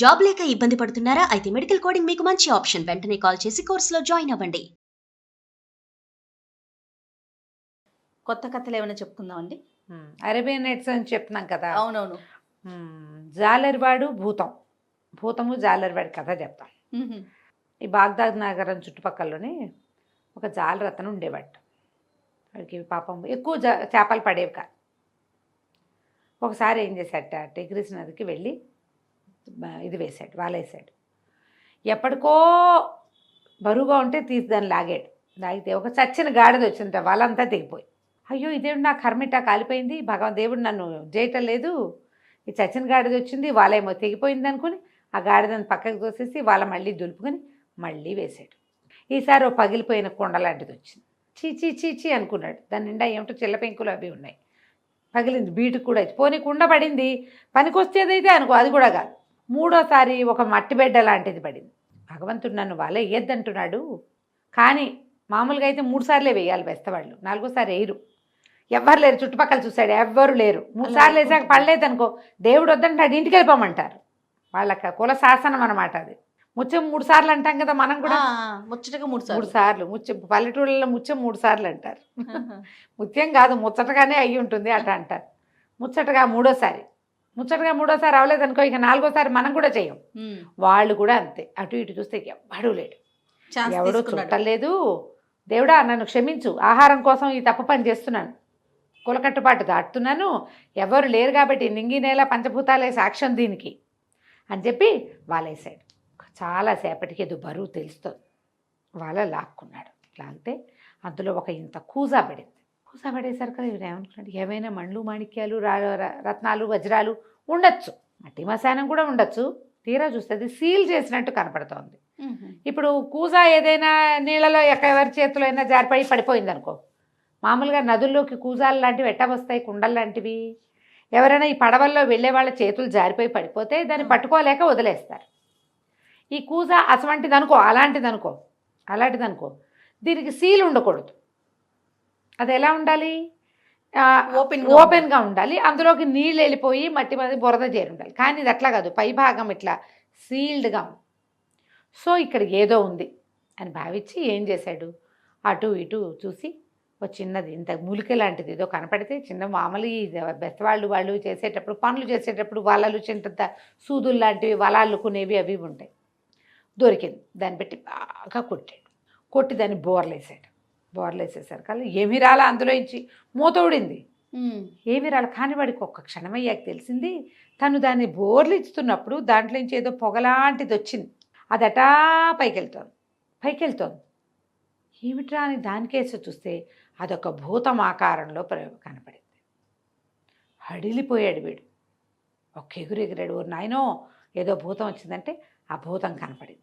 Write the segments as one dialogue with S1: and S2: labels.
S1: Job లేక ఇబ్బంది పడుతున్నారా? అయితే మెడికల్ కోడింగ్ మీకు మంచి ఆప్షన్. వెంటనే కాల్ చేసి కోర్సులో జాయిన్ అవ్వండి.
S2: కొత్త కథలు ఏమైనా చెప్పుకుందామండి?
S3: అరేబియన్ నైట్స్ అని చెప్తున్నాం కదా.
S2: అవునవును.
S3: జాలరివాడు భూతము జాలరివాడి కథ చెప్తాం. ఈ బాగ్దాద్ నగరం చుట్టుపక్కలలోనే ఒక జాలరతను ఉండేవాడు. వాడికి పాపం ఎక్కువ చేపలు పడేవి కాదు. ఒకసారి ఏం చేశాట, టిగ్రిస్ నదికి వెళ్ళి ఇది వేశాడు, వాలేసాడు. ఎప్పటికో బరువుగా ఉంటే తీసి దాన్ని లాగితే ఒక చచ్చిన గాడిద వచ్చిందట, వాళ్ళంతా తెగిపోయి. అయ్యో ఇదేమిటి నా కర్మిటా కాలిపోయింది, దేవుడు నన్ను చేయటం లేదు, ఈ చచ్చిన గాడిద వచ్చింది, వాళ్ళేమో తెగిపోయింది అనుకుని ఆ గాడిదని పక్కకు తోసేసి వాళ్ళ మళ్ళీ దులుపుకొని మళ్ళీ వేశాడు. ఈసారి ఓ పగిలిపోయిన కొండ లాంటిది వచ్చింది. చీచీ చీచీ అనుకున్నాడు. దాని నిండా ఏమిటో చిల్ల పెంకులు అవి ఉన్నాయి. పగిలింది, బీటుకు కూడా పోనీ కుండ పడింది, పనికొచ్చేదైతే అనుకో, అది కూడా కాదు. మూడోసారి ఒక మట్టి బిడ్డ లాంటిది పడింది. భగవంతుడు నన్ను వాళ్ళే వేయద్దంటున్నాడు, కానీ మామూలుగా అయితే 3 సార్లే వేయాలి వేస్తవాళ్ళు, 4ఓసారి వేయరు. ఎవ్వరు లేరు, చుట్టుపక్కల చూశాడు ఎవ్వరు లేరు. 3 సార్లు వేసాక పడలేదు అనుకో, దేవుడు వద్దంటాడు, ఇంటికి వెళ్ళిపోమంటారు. వాళ్ళకి కుల శాసనం అనమాట అది. ముత్యం 3 సార్లు అంటాం కదా మనం కూడా.
S2: ముచ్చటగా 3
S3: సార్లు ముత్యం, పల్లెటూళ్ళలో ముత్యం 3 సార్లు అంటారు. ముత్యం కాదు, ముచ్చటగానే అయ్యి ఉంటుంది అట్లా అంటారు. ముచ్చటగా మూడోసారి అవ్వలేదనుకో, ఇక 4ఓసారి మనం కూడా చేయం. వాళ్ళు కూడా అంతే, అటు ఇటు చూస్తే ఎవ్వడూ లేడు, ఎవడూ చుట్టలేదు. దేవుడా నన్ను క్షమించు, ఆహారం కోసం ఈ తప్పు పని చేస్తున్నాను, కులకట్టుబాటు దాటుతున్నాను, ఎవరు లేరు కాబట్టి నింగి నేల పంచభూతాలే సాక్ష్యం దీనికి అని చెప్పి వాలేసాడు. చాలాసేపటికి ఏదో బరువు తెలుస్తుంది. వాళ్ళ లాక్కున్నాడు. లాగితే అందులో ఒక ఇంత కూజా పడింది. కూజా పడేసరికి ఇవి ఏమనుకున్నాడు, ఏమైనా మండ్లు మాణిక్యాలు రత్నాలు వజ్రాలు ఉండొచ్చు, మట్టి మశానం కూడా ఉండొచ్చు. తీరా చూస్తే అది సీల్ చేసినట్టు కనపడుతోంది. ఇప్పుడు కూజా ఏదైనా నీళ్ళలో ఎవరి చేతిలో అయినా జారిపడి పడిపోయింది అనుకో, మామూలుగా నదుల్లోకి కూజాలు లాంటివి ఎట్టా వస్తాయి, కుండలు లాంటివి. ఎవరైనా ఈ పడవల్లో వెళ్ళే వాళ్ళ చేతులు జారిపోయి పడిపోతే దాన్ని పట్టుకోలేక వదిలేస్తారు. ఈ కూజా అలాంటిదనుకో, దీనికి సీల్ ఉండకూడదు. అది ఎలా ఉండాలి, ఓపెన్గా ఉండాలి. అందులోకి నీళ్ళు వెళ్ళిపోయి మట్టి మీద బురద చేరి ఉండాలి. కానీ ఇది అట్లా కాదు, పై భాగం ఇట్లా సీల్డ్గా ఉంది. సో ఇక్కడ ఏదో ఉంది అని భావించి ఏం చేశాడు, అటు ఇటు చూసి ఒక చిన్నది ఇంత మూలిక లాంటిది ఏదో కనపడితే, చిన్న మామూలు ఈ బెస్తవాళ్ళు చేసేటప్పుడు పనులు చేసేటప్పుడు వలలు చిన్న సూదులు లాంటివి వలాళ్ళుకునేవి అవి ఉంటాయి. దొరికింది, దాన్ని పెట్టి బాగా కొట్టి దాన్ని బోర్లేసేసరికి ఏమి రాలా, అందులో ఇచ్చి మూతోడింది, ఏమి రాల. కానీ వాడికి ఒక్క క్షణమయ్యాక తెలిసింది, తను దాన్ని బోర్లు ఇస్తున్నప్పుడు దాంట్లో నుంచి ఏదో పొగలాంటిది వచ్చింది. అదటా పైకెళ్తోంది. ఏమిట్రా అని దానికేసి చూస్తే అదొక భూతం ఆకారంలో కనపడింది. హడిలిపోయాడు వీడు, ఒక్క ఎగురెగిరాడు. ఓ నాయనో ఏదో భూతం వచ్చిందంటే ఆ భూతం కనపడింది.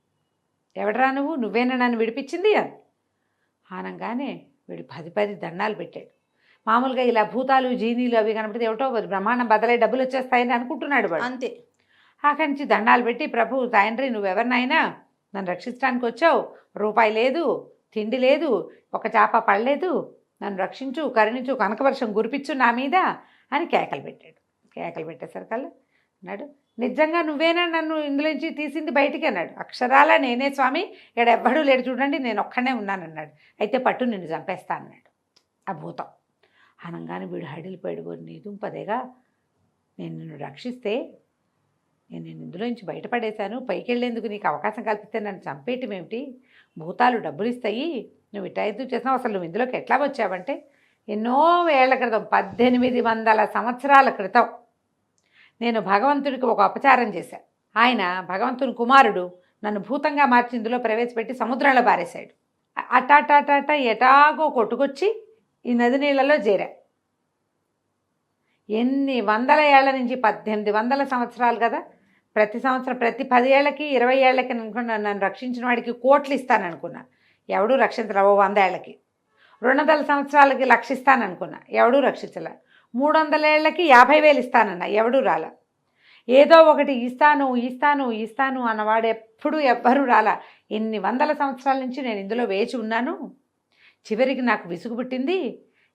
S3: ఎవడరా నువ్వేనా నన్ను విడిపించింది అని అనగానే వీడు 10 దండాలు పెట్టాడు. మామూలుగా ఇలా భూతాలు జీనీలు అవి కనపడితే ఏమిటో బ్రహ్మాండం బదలై డబ్బులు వచ్చేస్తాయని అనుకుంటున్నాడు వాడు. అంతే. అక్కడి నుంచి దండాలు పెట్టి, ప్రభు తండ్రి నువ్వెవరినైనా నన్ను రక్షించడానికి వచ్చావు, రూపాయి లేదు, తిండి లేదు, ఒక చేప పడలేదు, నన్ను రక్షించు, కరుణించు, కనకవర్షం కురిపించు నా మీద అని కేకలు పెట్టాడు. కేకలు పెట్టేసరికల్లా అన్నాడు, నిజంగా నువ్వేనా నన్ను ఇందులోంచి తీసింది బయటికి అన్నాడు. అక్షరాలా నేనే స్వామి, ఇక్కడ ఎవ్వడూ లేడు చూడండి, నేను ఒక్కనే ఉన్నానన్నాడు. అయితే పట్టు నిన్ను చంపేస్తా అన్నాడు ఆ భూతం. అనగానే వీడు హడిలిపోయాడు. నీ దుంపదేగా, నేను నిన్ను రక్షిస్తే నేను ఇందులోంచి బయటపడేశాను, పైకి వెళ్ళేందుకు నీకు అవకాశం కల్పిస్తే నన్ను చంపేయటం ఏమిటి, భూతాలు డబ్బులు ఇస్తాయి, నువ్వు ఇట్లా ఎందుకు చేసినావు, అసలు నువ్వు ఇందులోకి ఎట్లా వచ్చావంటే, ఎన్నో ఏళ్ల క్రితం 1800 సంవత్సరాల క్రితం నేను భగవంతుడికి ఒక అపచారం చేశాను. ఆయన భగవంతుని కుమారుడు నన్ను భూతంగా మార్చి ఇందులో ప్రవేశపెట్టి సముద్రంలో పారేశాడు. అటాటాటాట ఎటాగో కొట్టుకొచ్చి ఈ నది నీళ్ళలో చేరా. ఎన్ని వందల ఏళ్ల నుంచి, 1800 సంవత్సరాలు కదా, ప్రతి సంవత్సరం ప్రతి 10 ఏళ్ళకి 20 ఏళ్ళకి అనుకున్నా నన్ను రక్షించిన వాడికి కోట్లు ఇస్తాననుకున్నా, ఎవడూ రక్షించరా. 100 ఏళ్ళకి 200 సంవత్సరాలకి రక్షిస్తాననుకున్నా, ఎవడూ రక్షించలే. 300 ఏళ్ళకి 50,000 ఇస్తానన్నా, ఎవడూ రాలా. ఏదో ఒకటి ఇస్తాను అన్నవాడు ఎప్పుడూ ఎవ్వరూ రాలా. ఎన్ని వందల సంవత్సరాల నుంచి నేను ఇందులో వేచి ఉన్నాను. చివరికి నాకు విసుగు పుట్టింది,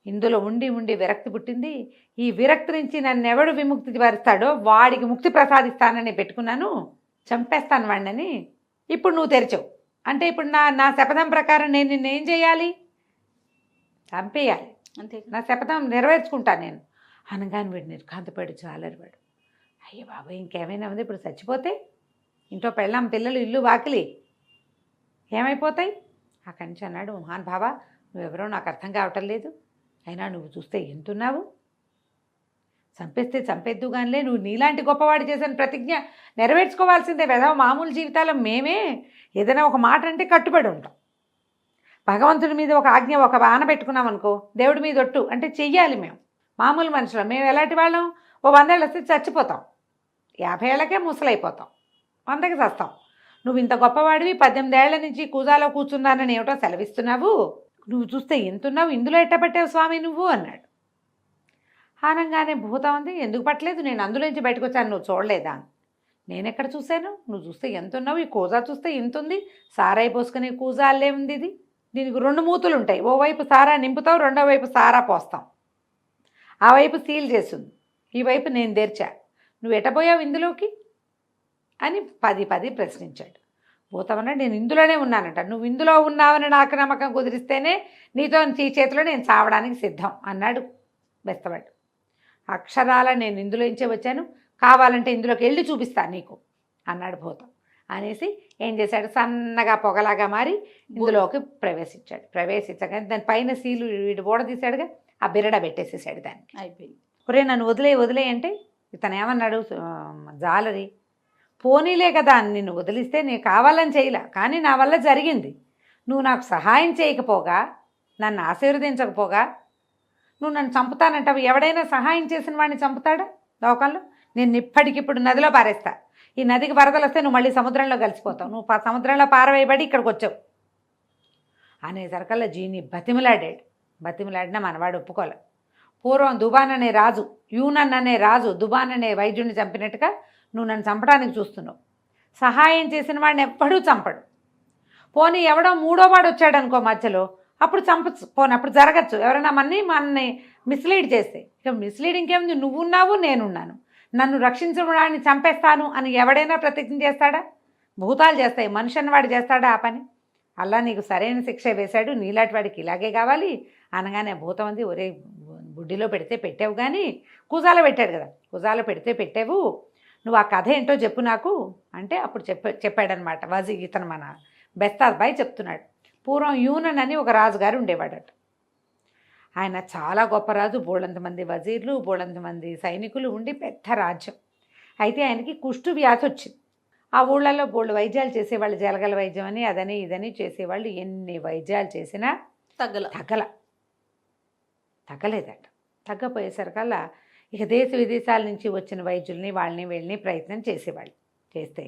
S3: ఇందులో ఉండి విరక్తి పుట్టింది. ఈ విరక్తి నుంచి నన్ను ఎవడు విముక్తి పరుస్తాడో వాడికి ముక్తి ప్రసాదిస్తానని పెట్టుకున్నాను. చంపేస్తాను వాడిని, ఇప్పుడు నువ్వు తెరిచావు అంటే ఇప్పుడు నా శపథం ప్రకారం నేను నిన్నేం చేయాలి? చంపేయాలి.
S2: అంతే.
S3: నా శపథం నెరవేర్చుకుంటాను నేను అనగానే వీడు నిర్ఘాంతపడి చాలరివాడు. అయ్యో బాబు, ఇంకేమైనా ఉంది, ఇప్పుడు చచ్చిపోతే ఇంట్లో పెళ్ళాం పిల్లలు ఇల్లు వాకిలి ఏమైపోతాయి? అక్కడి నుంచి అన్నాడు, మహాన్ బాబా నువ్వెవరో నాకు అర్థం కావటం లేదు, అయినా నువ్వు చూస్తే ఎంతున్నావు, చంపేస్తే చంపేద్దు కానిలే, నువ్వు నీలాంటి గొప్పవాడు చేసిన ప్రతిజ్ఞ నెరవేర్చుకోవాల్సిందే. వెధవ మామూలు జీవితాల్లో మేమే ఏదైనా ఒక మాట అంటే కట్టుబడి ఉంటాం. భగవంతుడి మీద ఒక ఆజ్ఞ ఒక బాణ పెట్టుకున్నాం అనుకో, దేవుడి మీద ఒట్టు అంటే చెయ్యాలి. మేము మామూలు మనుషులం. మేము ఎలాంటి వాళ్ళం? ఓ 100 ఏళ్ళు వస్తే చచ్చిపోతాం, 50 ఏళ్ళకే ముసలైపోతాం, 100కి చస్తాం. నువ్వు ఇంత గొప్పవాడివి, 18 ఏళ్ల నుంచి కూజాలో కూర్చున్నానని ఏమిటో సెలవిస్తున్నావు, నువ్వు చూస్తే ఎంతున్నావు, ఇందులో ఎట్టబట్టావు స్వామి నువ్వు అన్నాడు. అనగానే భూతం ఉంది, ఎందుకు పట్టలేదు, నేను అందులోంచి బయటకు వచ్చాను, నువ్వు చూడలేదా? నేను ఎక్కడ చూశాను, నువ్వు చూస్తే ఎంతున్నావు, ఈ కూజా చూస్తే ఎంతుంది, సారాయి పోసుకునే కూజాలే ఉంది ఇది, దీనికి 2 మూతులు ఉంటాయి, ఓవైపు సారా నింపుతావు, రెండో వైపు సారా పోస్తాం, ఆ వైపు సీల్ చేస్తుంది, ఈ వైపు నేను తెరిచా, నువ్వు ఎటపోయావు ఇందులోకి అని 10 ప్రశ్నించాడు. భూతమన్నాడు, నేను ఇందులోనే ఉన్నానంట, నువ్వు ఇందులో ఉన్నావని నాకు నమ్మకం కుదిరిస్తేనే నీతో ఈ చేతిలో నేను చావడానికి సిద్ధం అన్నాడు బెస్తవాడు. అక్షరాల నేను ఇందులోంచే వచ్చాను, కావాలంటే ఇందులోకి వెళ్ళి చూపిస్తాను నీకు అన్నాడు భూతం. అనేసి ఏం చేశాడు, సన్నగా పొగలాగా మారి ఇందులోకి ప్రవేశించగానే దాని పైన సీలు వీడు బోడ తీశాడుగా, ఆ బిరడ పెట్టేసేసాడు దానికి.
S2: అయిపోయింది.
S3: ఒరే నన్ను వదిలే అంటే ఇతను ఏమన్నాడు, జాలరి, పోనీలే కదా నిన్ను వదిలిస్తే నేను కావాలని చేయలే, కానీ నా వల్ల జరిగింది, నువ్వు నాకు సహాయం చేయకపోగా, నన్ను ఆశీర్వదించకపోగా నువ్వు నన్ను చంపుతానంటావు. ఎవడైనా సహాయం చేసిన వాడిని చంపుతాడా లోకంలో? నేను ఇప్పటికిప్పుడు నదిలో పారేస్తా, ఈ నదికి వరదలు వస్తే నువ్వు మళ్ళీ సముద్రంలో కలిసిపోతావు, నువ్వు సముద్రంలో పారవేయబడి ఇక్కడికి వచ్చావు అనేసరికల్లా జీని బతిమిలాడినా మనవాడు ఒప్పుకోలే. పూర్వం దుబాన్ అనే రాజు, యూనన్ అనే రాజు దుబాన్ అనే వైద్యుడిని చంపినట్టుగా నువ్వు నన్ను చంపడానికి చూస్తున్నావు. సహాయం చేసిన వాడిని ఎప్పుడూ చంపడు. పోనీ ఎవడో 3వ వాడు వచ్చాడు అనుకో మధ్యలో, అప్పుడు చంపచ్చు, పోనీ అప్పుడు జరగచ్చు, ఎవరైనా మనని మిస్లీడ్ చేస్తే. ఇక మిస్లీడ్ ఇంకేముంది, నువ్వున్నావు నేనున్నాను, నన్ను రక్షించడాన్ని చంపేస్తాను అని ఎవడైనా ప్రతిజ్ఞ చేస్తాడా? భూతాలు చేస్తాయి, మనిషి అన్నవాడు చేస్తాడా ఆ పని? అలా నీకు సరైన శిక్ష వేశాడు, నీలాంటి వాడికి ఇలాగే కావాలి అనగానే భూతం ఉంది, ఒరే బుడ్డిలో పెడితే పెట్టావు, కానీ కూజాలో పెట్టాడు కదా, కూజాలో పెడితే పెట్టావు, నువ్వు ఆ కథ ఏంటో చెప్పు నాకు అంటే అప్పుడు చెప్పాడనమాట. ఇతను మన బెస్తాబాయ్ చెప్తున్నాడు. పూర్వం యూనన్ అని ఒక రాజుగారు ఉండేవాడట. ఆయన చాలా గొప్ప రాజు, బోళంతమంది వజీర్లు, బోళంతమంది సైనికులు ఉండి పెద్ద రాజ్యం. అయితే ఆయనకి కుష్టు వ్యాధి వచ్చింది. ఆ ఊళ్ళల్లో బోళ్ళు వైద్యాలు చేసేవాళ్ళు, జలగల వైద్యం అని అదని ఇదని చేసేవాళ్ళు. ఎన్ని వైద్యాలు చేసినా తగ్గలేదట. తగ్గపోయేసరికల్లా ఇక దేశ విదేశాల నుంచి వచ్చిన వైద్యుల్ని వీళ్ళని ప్రయత్నం చేసేవాళ్ళు. చేస్తే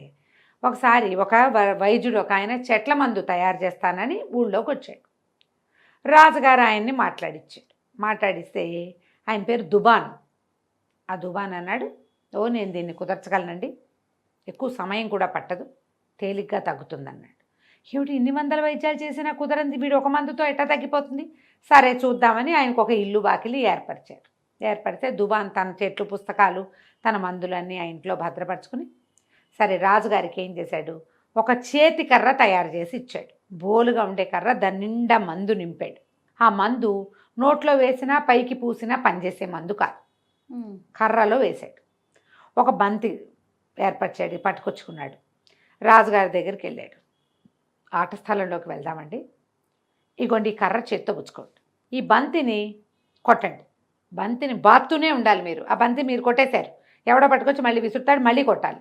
S3: ఒకసారి ఒక వైద్యుడు ఒక ఆయన చెట్ల మందు తయారు చేస్తానని ఊళ్ళోకి వచ్చాడు. రాజుగారు ఆయన్ని మాట్లాడిస్తే ఆయన పేరు దుబాన్. ఆ దుబాన్ అన్నాడు, నేను దీన్ని కుదర్చగలనండి, ఎక్కువ సమయం కూడా పట్టదు, తేలిగ్గా తగ్గుతుందన్నాడు. ఏమిటి ఇన్ని వందల వైద్యాలు చేసినా కుదరంది, వీడు ఒక మందుతో ఎట్టా తగ్గిపోతుంది, సరే చూద్దామని ఆయనకు ఒక ఇల్లు వాకిలి ఏర్పడితే దుబాన్ తన చెట్లు పుస్తకాలు తన మందులన్నీ ఆ ఇంట్లో భద్రపరుచుకుని, సరే రాజుగారికి ఏం చేశాడు, ఒక చేతి కర్ర తయారు చేసి ఇచ్చాడు. బోలుగా ఉండే కర్ర, దాని నిండా మందు నింపాడు. ఆ మందు నోట్లో వేసినా పైకి పూసినా పనిచేసే మందు కాదు, కర్రలో వేశాడు. ఒక బంతి ఏర్పరిచాడు, పట్టుకొచ్చుకున్నాడు. రాజుగారి దగ్గరికి వెళ్ళాడు. ఆట స్థలంలోకి వెళ్దామండి, ఇగోండి ఈ కర్ర చేత్తో పుచ్చుకోండి, ఈ బంతిని కొట్టండి, బంతిని బాత్తూనే ఉండాలి మీరు, ఆ బంతి మీరు కొట్టేశారు, ఎవడో పట్టుకొచ్చి మళ్ళీ విసురుతాడు, మళ్ళీ కొట్టాలి.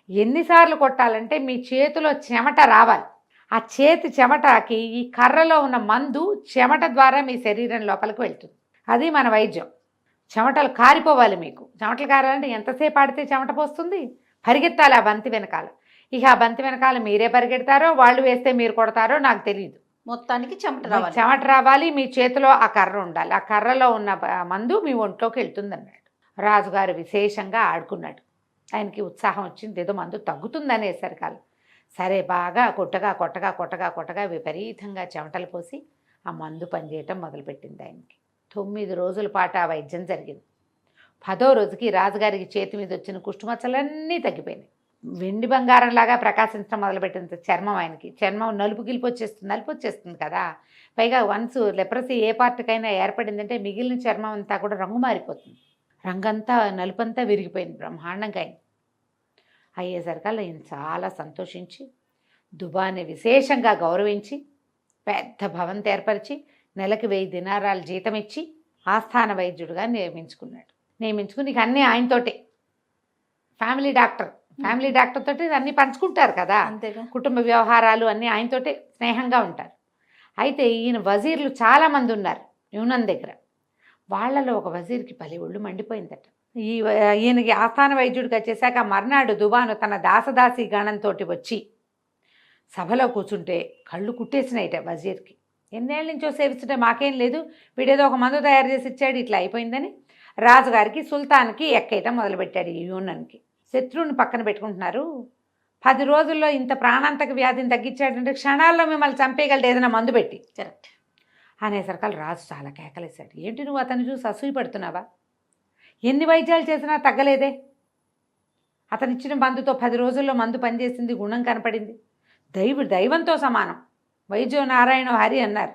S3: ఎన్నిసార్లు కొట్టాలంటే మీ చేతిలో చెమట రావాలి, ఆ చేతి చెమటకి ఈ కర్రలో ఉన్న మందు చెమట ద్వారా మీ శరీరం లోపలికి వెళ్తుంది. అది మన వైద్యం. చెమటలు కారిపోవాలి మీకు. చెమటలు కారాలంటే ఎంతసేపు ఆడితే చెమట పోస్తుంది, పరిగెత్తాలి ఆ బంతి వెనకాల. ఇక ఆ బంతి వెనకాల మీరే పరిగెడతారో వాళ్ళు వేస్తే మీరు కొడతారో నాకు తెలియదు,
S2: మొత్తానికి చెమట
S3: రావాలి, మీ చేతిలో ఆ కర్ర ఉండాలి, ఆ కర్రలో ఉన్న మందు మీ ఒంట్లోకి వెళ్తుంది అన్నాడు. రాజుగారు విశేషంగా ఆడుకున్నాడు, ఆయనకి ఉత్సాహం వచ్చింది, ఏదో మందు తగ్గుతుందనేసరికాల. సరే బాగా కొట్టగా విపరీతంగా చెమటలు పోసి ఆ మందు పనిచేయటం మొదలుపెట్టింది ఆయనకి. 9 రోజుల పాటు ఆ వైద్యం జరిగింది. 10వ రోజుకి రాజుగారికి చేతి మీద వచ్చిన కుష్టుమచ్చలన్నీ తగ్గిపోయినాయి. వెండి బంగారం లాగా ప్రకాశించడం మొదలుపెట్టింది చర్మం. ఆయనకి చర్మం నలుపు గిలుపు వచ్చేస్తుంది కదా. పైగా వన్స్ లెప్రసీ ఏ పార్ట్కైనా ఏర్పడిందంటే మిగిలిన చర్మం అంతా కూడా రంగు మారిపోతుంది. రంగంతా నలుపంతా విరిగిపోయింది బ్రహ్మాండంగా. ఆయన అయ్యేసరికల్లా ఈయన చాలా సంతోషించి దుబాని విశేషంగా గౌరవించి పెద్ద భవంతి ఏర్పరిచి నెలకి 1000 దినారాలు జీతం ఇచ్చి ఆస్థాన వైద్యుడిగా నియమించుకుని ఇక అన్నీ ఆయనతోటే. ఫ్యామిలీ డాక్టర్ తోటి అన్నీ పంచుకుంటారు కదా,
S2: అంతేగా.
S3: కుటుంబ వ్యవహారాలు అన్నీ ఆయనతోటే స్నేహంగా ఉంటారు. అయితే ఈయన వజీర్లు చాలామంది ఉన్నారు యూనన్ దగ్గర. వాళ్ళలో ఒక వజీర్కి పలి ఒళ్ళు మండిపోయిందట. ఈయనకి ఆస్థాన వైద్యుడికి వచ్చేసాక మర్నాడు దుబాను తన దాసదాసి గణంతో వచ్చి సభలో కూర్చుంటే కళ్ళు కుట్టేసినాయిట వజీర్కి. ఎన్నేళ్ళ నుంచో సేవిస్తుంటే మాకేం లేదు, వీడేదో ఒక మందు తయారు చేసి ఇచ్చాడు, ఇట్లా అయిపోయిందని రాజుగారికి సుల్తాన్కి ఎక్కేయటం మొదలుపెట్టాడు. ఈ యూనన్కి శత్రువుని పక్కన పెట్టుకుంటున్నారు, 10 రోజుల్లో ఇంత ప్రాణాంతక వ్యాధిని తగ్గించాడంటే క్షణాల్లో మిమ్మల్ని చంపేయగలడు ఏదైనా మందు పెట్టి.
S2: కరెక్ట్
S3: అనేసరికల్ రాజు చాలా కేకలేశాడు. ఏంటి నువ్వు అతను చూసి అసూయ పడుతున్నావా? ఎన్ని వైద్యాలు చేసినా తగ్గలేదే. అతను ఇచ్చిన మందుతో 10 రోజుల్లో మందు పనిచేసింది, గుణం కనపడింది. దైవంతో సమానం, వైద్యో నారాయణ హరి అన్నారు.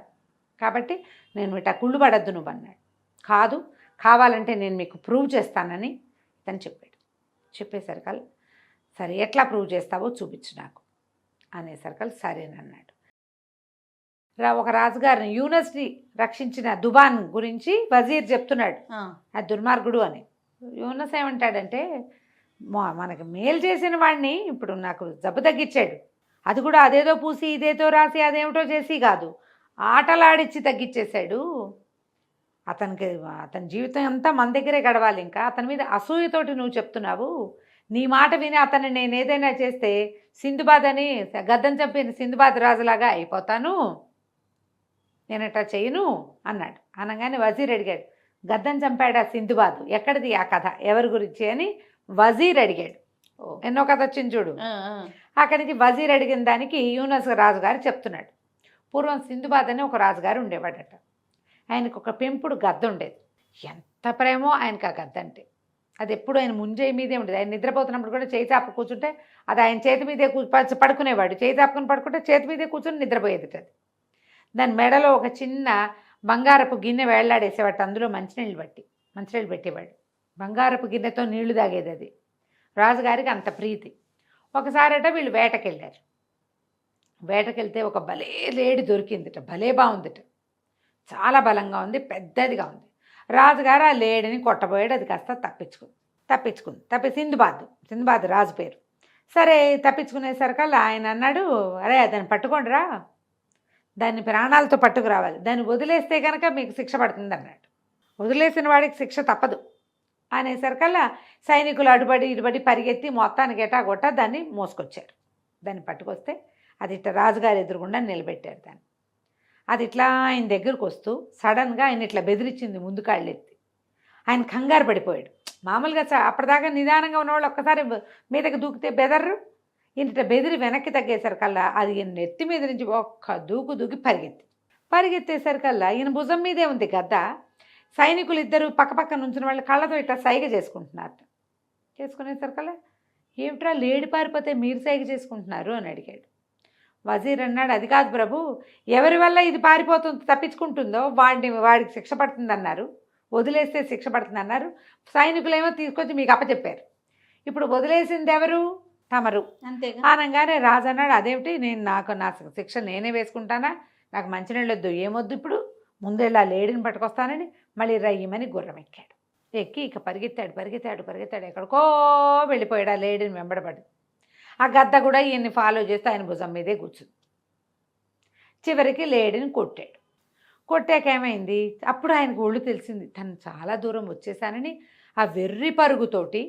S3: కాబట్టి నేను ఇట కుళ్ళు పడద్దు నువ్వు అన్నాడు. కాదు, కావాలంటే నేను మీకు ప్రూవ్ చేస్తానని ఇతను చెప్పేసరికల్ సరే ఎట్లా ప్రూవ్ చేస్తావో చూపించు నాకు అనేసరికల్ సరేనన్నాడు. ఒక రాజుగారిని యూనస్ని రక్షించిన దుబాన్ గురించి వజీర్ చెప్తున్నాడు, ఆ దుర్మార్గుడు అని. యూనస్ ఏమంటాడంటే, మనకు మేలు చేసిన వాడిని ఇప్పుడు నాకు జబ్బు తగ్గించాడు, అది కూడా అదేదో పూసి ఇదేదో రాసి అదేమిటో చేసి కాదు, ఆటలాడిచ్చి తగ్గించేశాడు. అతని జీవితం అంతా మన దగ్గరే గడవాలి, ఇంకా అతని మీద అసూయతోటి నువ్వు చెప్తున్నావు. నీ మాట విని అతన్ని నేను ఏదైనా చేస్తే సింధుబాద్ అని గద్దం చంపిన సింధుబాద్ రాజులాగా అయిపోతాను, నేను అట్లా చేయను అన్నాడు. అనగానే వజీర్ అడిగాడు, గద్దం చంపాడా సింధుబాద్, ఎక్కడిది ఆ కథ, ఎవరి గురించి అని వజీర్ అడిగాడు. ఎన్నో కథ వచ్చింది చూడు. అక్కడి నుంచి వజీర్ అడిగిన దానికి యూనస్ రాజుగారు చెప్తున్నాడు. పూర్వం సింధుబాద్ అని ఒక రాజుగారు ఉండేవాడట. ఆయనకు ఒక పెంపుడు గద్ద ఉండేది. ఎంత ప్రేమో ఆయనకు ఆ గద్ద అంటే. అది ఎప్పుడు ఆయన ముంజేయి మీదే ఉండేది. ఆయన నిద్రపోతున్నప్పుడు కూడా చేయి చాపు కూర్చుంటే అది ఆయన చేతి మీదే పడుకునేవాడు. చేయి చాపుకుని పడుకుంటే చేతి మీదే కూర్చొని నిద్రపోయేది. అది దాని మెడలో ఒక చిన్న బంగారపు గిన్నె వేళ్లాడేసేవాడు, అందులో మంచినీళ్ళు పెట్టేవాడు. బంగారపు గిన్నెతో నీళ్లు తాగేది అది. రాజుగారికి అంత ప్రీతి. ఒకసారట వీళ్ళు వేటకెళ్ళారు. వేటకెళ్తే ఒక భలే లేడి దొరికిందిట, భలే బాగుందిట, చాలా బలంగా ఉంది, పెద్దదిగా ఉంది. రాజుగారు ఆ లేడిని కొట్టబోయాడు, అది కాస్త తప్పించుకుంది. సింధుబాద్ రాజు పేరు. సరే తప్పించుకునేసరికల్లా ఆయన అన్నాడు, అరే దాన్ని పట్టుకోండిరా, దాన్ని ప్రాణాలతో పట్టుకురావాలి, దాన్ని వదిలేస్తే కనుక మీకు శిక్ష పడుతుంది అన్నాడు. వదిలేసిన వాడికి శిక్ష తప్పదు అనేసరికల్లా సైనికులు ఇటుబడి పరిగెత్తి మొత్తానికి ఎటాగొట్ట దాన్ని మోసుకొచ్చారు. దాన్ని పట్టుకొస్తే అది ఇట్లా రాజుగారు ఎదురుగుండా నిలబెట్టారు దాన్ని. అది ఇట్లా ఆయన దగ్గరకు వస్తూ సడన్గా ఆయన ఇట్లా బెదిరించింది ముందు కాళ్ళెత్తి. ఆయన కంగారు పడిపోయాడు. మామూలుగా అప్పటిదాకా నిదానంగా ఉన్నవాళ్ళు ఒక్కసారి మీదకి దూకితే బెదర్రు. ఇంత బెదిరి వెనక్కి తగ్గేసరికల్లా అది ఈయన నెత్తి మీద నుంచి ఒక్క దూకి పరిగెత్తేసరికల్లా ఈయన భుజం మీదే ఉంది గద్ద. సైనికులు ఇద్దరు పక్క నుంచిన వాళ్ళు కళ్ళతో ఇట్లా సైగ చేసుకునేసరికల్లా ఏమిట్రా లేడి పారిపోతే మీరు సైగ చేసుకుంటున్నారు అని అడిగాడు. వజీర్ అన్నాడు, అది కాదు ప్రభు, ఎవరి వల్ల ఇది తప్పించుకుంటుందో వాడికి శిక్ష పడుతుంది అన్నారు, వదిలేస్తే శిక్ష పడుతుంది అన్నారు. సైనికులేమో తీసుకొచ్చి మీకు అప్పచెప్పారు. ఇప్పుడు వదిలేసింది ఎవరు? తమరు.
S2: అంతేగా.
S3: అనగానే రాజు అన్నాడు, అదేమిటి, నా శిక్ష నేనే వేసుకుంటానా, నాకు మంచినీళ్ళు వద్దు, ఏమొద్దు, ఇప్పుడు ముందెళ్ళా లేడిని పట్టుకొస్తానని మళ్ళీ రయ్యమని గుర్రం ఎక్కాడు. ఎక్కి ఇక పరిగెత్తాడు, ఎక్కడికో వెళ్ళిపోయాడు. ఆ లేడిని వెంబడపడి ఆ గద్ద కూడా ఈయన్ని ఫాలో చేస్తే ఆయన భుజం మీదే కూర్చుంది. చివరికి లేడిని కొట్టాక ఏమైంది, అప్పుడు ఆయనకు ఒళ్ళు తెలిసింది, తను చాలా దూరం వచ్చేసానని. ఆ వెర్రి పరుగుతోటి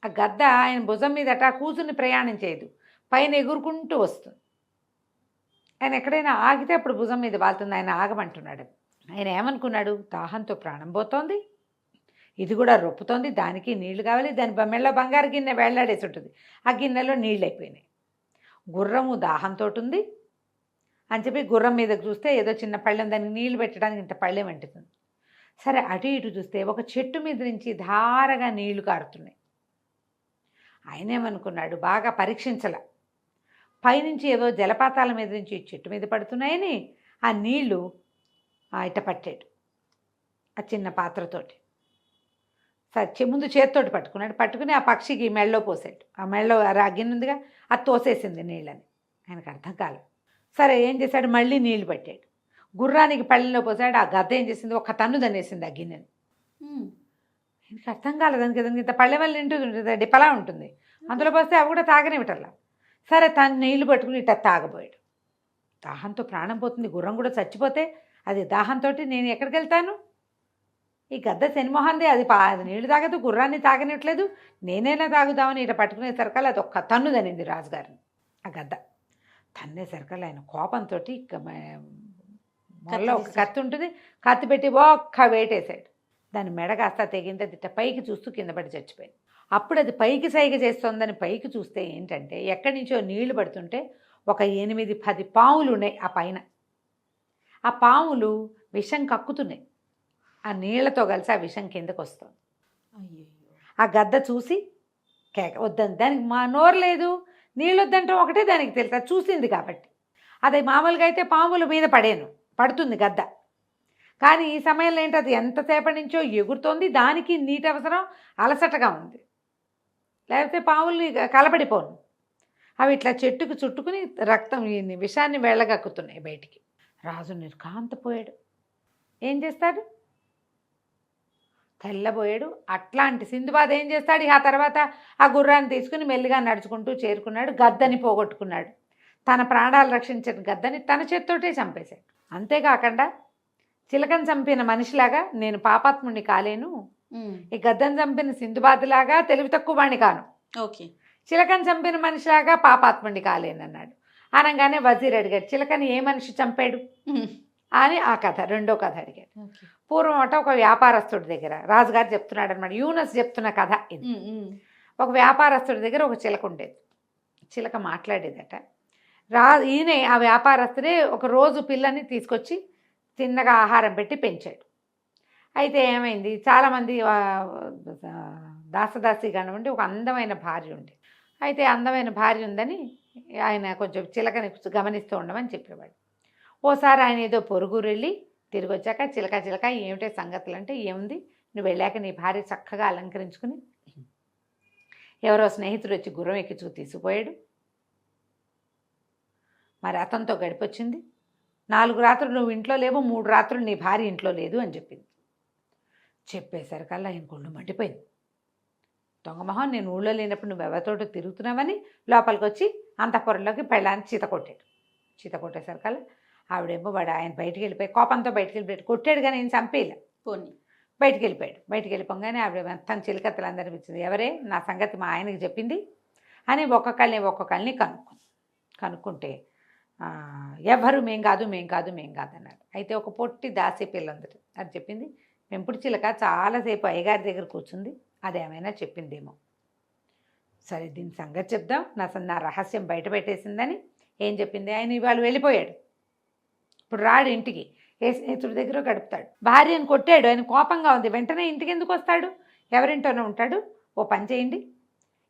S3: ఆ గద్ద ఆయన భుజం మీద అట్లా కూర్చుని ప్రయాణం చేయదు, పైన ఎగురుకుంటూ వస్తుంది. ఆయన ఎక్కడైనా ఆగితే అప్పుడు భుజం మీద వాళ్తుంది. ఆయన ఆగమంటున్నాడు. ఆయన ఏమనుకున్నాడు, దాహంతో ప్రాణం పోతోంది, ఇది కూడా రొప్పుతోంది, దానికి నీళ్లు కావాలి, దాని మెళ్ళ బంగారు గిన్నె వేళ్లాడేసి ఉంటుంది, ఆ గిన్నెలో నీళ్ళు అయిపోయినాయి. గుర్రము దాహంతో ఉంది అని చెప్పి గుర్రం మీదకి చూస్తే ఏదో చిన్న పళ్ళెం, దానికి నీళ్లు పెట్టడానికి ఇంత పళ్ళెం అంటుతుంది. సరే అటు ఇటు చూస్తే ఒక చెట్టు మీద నుంచి ధారగా నీళ్లు కారుతున్నాయి. ఆయన ఏమనుకున్నాడు, బాగా పరీక్షించల, పైనుంచి ఏదో జలపాతాల మీద నుంచి చెట్టు మీద పడుతున్నాయని ఆ నీళ్లు ఇట్ట పట్టాడు ఆ చిన్న పాత్రతోటి. సరే ముందు చేతితోటి పట్టుకున్నాడు, పట్టుకుని ఆ పక్షికి మెళ్ళలో పోసాడు. ఆ మెళ్ళలో ఆ గిన్నె ఉందిగా, అది తోసేసింది నీళ్ళని. ఆయనకు అర్థం కాలేదు. సరే ఏం చేశాడు, మళ్ళీ నీళ్లు పట్టాడు, గుర్రానికి పళ్ళెంలో పోసాడు. ఆ గద్ద ఏం చేసింది, ఒక తన్ను దన్నేసింది ఆ గిన్నెని. ఆయనకి అర్థం కాలేదు, దానికి ఇంత పళ్ళె వల్ల ఉంటుంది, డిపలా ఉంటుంది, అందులో పోస్తే అవి కూడా తాగనివిటల్లా. సరే తను నీళ్లు పట్టుకుని ఇట్లా తాగబోయాడు. దాహంతో ప్రాణం పోతుంది, గుర్రం కూడా చచ్చిపోతే అది దాహంతో నేను ఎక్కడికి వెళ్తాను, ఈ గద్ద శనిమోహంది, అది నీళ్లు తాగదు, గుర్రాన్ని తాగనిట్లేదు, నేనైనా తాగుదామని ఇట్లా పట్టుకునేసరికల్లా అది ఒక్క తన్ను దనింది రాజుగారిని. ఆ గద్ద తన్నేసరికల్లా ఆయన కోపంతో మొల్ల ఒక కత్తి ఉంటుంది, కత్తి పెట్టి ఒక్క వేటేశాడు. దాని మెడ కాస్త తెగింది, ఇట్ట పైకి చూస్తూ కింద పడి చచ్చిపోయింది. అప్పుడు అది పైకి సైగ చేస్తోందని పైకి చూస్తే ఏంటంటే ఎక్కడి నుంచో నీళ్లు పడుతుంటే ఒక 8-10 పాములు ఉన్నాయి ఆ పైన. ఆ పాములు విషం కక్కుతున్నాయి, ఆ నీళ్లతో కలిసి ఆ విషం కిందకు వస్తుంది. ఆ గద్ద చూసి కేక, వద్దని, దానికి మా నోరు లేదు, నీళ్ళు వద్దంటే ఒకటే దానికి తెలుసు, అది చూసింది కాబట్టి. అది మామూలుగా అయితే పాముల మీద పడుతుంది గద్ద, కానీ ఈ సమయంలో ఏంటి, అది ఎంతసేపటి నుంచో ఎగురుతోంది, దానికి నీటి అవసరం, అలసటగా ఉంది, లేకపోతే పాముల్ని కలబడిపోను. అవి ఇట్లా చెట్టుకు చుట్టుకుని రక్తం విషాన్ని వెళ్ళగక్కుతున్నాయి బయటికి. రాజు నిర్కాంతపోయాడు. ఏం చేస్తాడు, తెల్లబోయాడు. అట్లాంటి సింధుబాద్ ఏం చేస్తాడు, ఆ తర్వాత ఆ గుర్రాన్ని తీసుకుని మెల్లిగా నడుచుకుంటూ చేరుకున్నాడు, గద్దని పోగొట్టుకున్నాడు. తన ప్రాణాలు రక్షించిన గద్దని తన చేత్తోటే చంపేశాడు. అంతేకాకుండా చిలకని చంపిన మనిషిలాగా నేను పాపాత్ముడిని కాలేను, ఈ గద్దని చంపిన సింధుబాద్లాగా తెలివి తక్కువ వాడిని కాను,
S2: ఓకే,
S3: చిలకని చంపిన మనిషిలాగా పాపాత్ముడిని కాలేను అన్నాడు. అనగానే వజీర్ అడిగాడు, చిలకని ఏ మనిషి చంపాడు అని ఆ కథ, రెండో కథ అడిగాడు. పూర్వం అట ఒక వ్యాపారస్తుడి దగ్గర, రాజుగారు చెప్తున్నాడు అనమాట, యూనస్ చెప్తున్న కథ ఇది. ఒక వ్యాపారస్తుడి దగ్గర ఒక చిలక ఉండేది. చిలక మాట్లాడేదట. ఈయన ఆ వ్యాపారస్తుడే ఒక రోజు పిల్లని తీసుకొచ్చి చిన్నగా ఆహారం పెట్టి పెంచాడు. అయితే ఏమైంది, చాలామంది దాసదాసి కానివ్వండి, ఒక అందమైన భార్య ఉంది. అయితే అందమైన భార్య ఉందని ఆయన కొంచెం చిలకని గమనిస్తూ ఉండమని చెప్పేవాడు. ఓసారి ఆయన ఏదో పొరుగురు వెళ్ళి తిరిగి వచ్చాక, చిలక ఏమిటే సంగతులు అంటే, ఏముంది, నువ్వు వెళ్ళాక నీ భార్య చక్కగా అలంకరించుకుని ఎవరో స్నేహితుడు వచ్చి గుర్రం ఎక్కించుకు తీసుకుపోయాడు, మరి అతనితో గడిపొచ్చింది. 4 రాత్రులు నువ్వు ఇంట్లో లేవు, 3 రాత్రులు నీ భార్య ఇంట్లో లేదు అని చెప్పింది. చెప్పేసరికల్లా ఆయన గుళ్ళు మండిపోయింది. దొంగమొహం, నేను ఊళ్ళో లేనప్పుడు నువ్వు ఎవరితోటో తిరుగుతున్నావని లోపలికి వచ్చి అంతఃపురంలోకి పెళ్ళాన్ని చీత కొట్టాడు. చీత కొట్టేసరికల్లా ఆవిడేమో ఆయన బయటికి వెళ్ళిపోయి, కోపంతో బయటికి వెళ్ళిపోయాడు. కొట్టాడు కానీ నేను చంపేయలే,
S2: పోనీ
S3: బయటికి వెళ్ళిపోయాడు. బయటికి వెళ్ళిపోగానే ఆవిడ మొత్తం చిలకత్తలందరూ ఇచ్చింది, ఎవరే నా సంగతి మా ఆయనకి చెప్పింది అని ఒక్కొక్కళ్ళని కనుక్కుంటే ఎవరు మేం కాదు అన్నారు. అయితే ఒక పొట్టి దాసి పిల్లందరూ అది చెప్పింది, పెంపుడు చిలక చాలాసేపు అయ్యగారి దగ్గర కూర్చుంది, అదేమైనా చెప్పిందేమో. సరే దీని సంగతి చెప్దాం, నా రహస్యం బయట పెట్టేసిందని ఏం చెప్పింది. ఆయన ఇవాళ వెళ్ళిపోయాడు, ఇప్పుడు రాడు ఇంటికి, ఏ స్నేహితుడి దగ్గర గడుపుతాడు. భార్యను కొట్టాడు, ఆయన కోపంగా ఉంది, వెంటనే ఇంటికి ఎందుకు వస్తాడు, ఎవరింటోనే ఉంటాడు. ఓ పని చేయండి,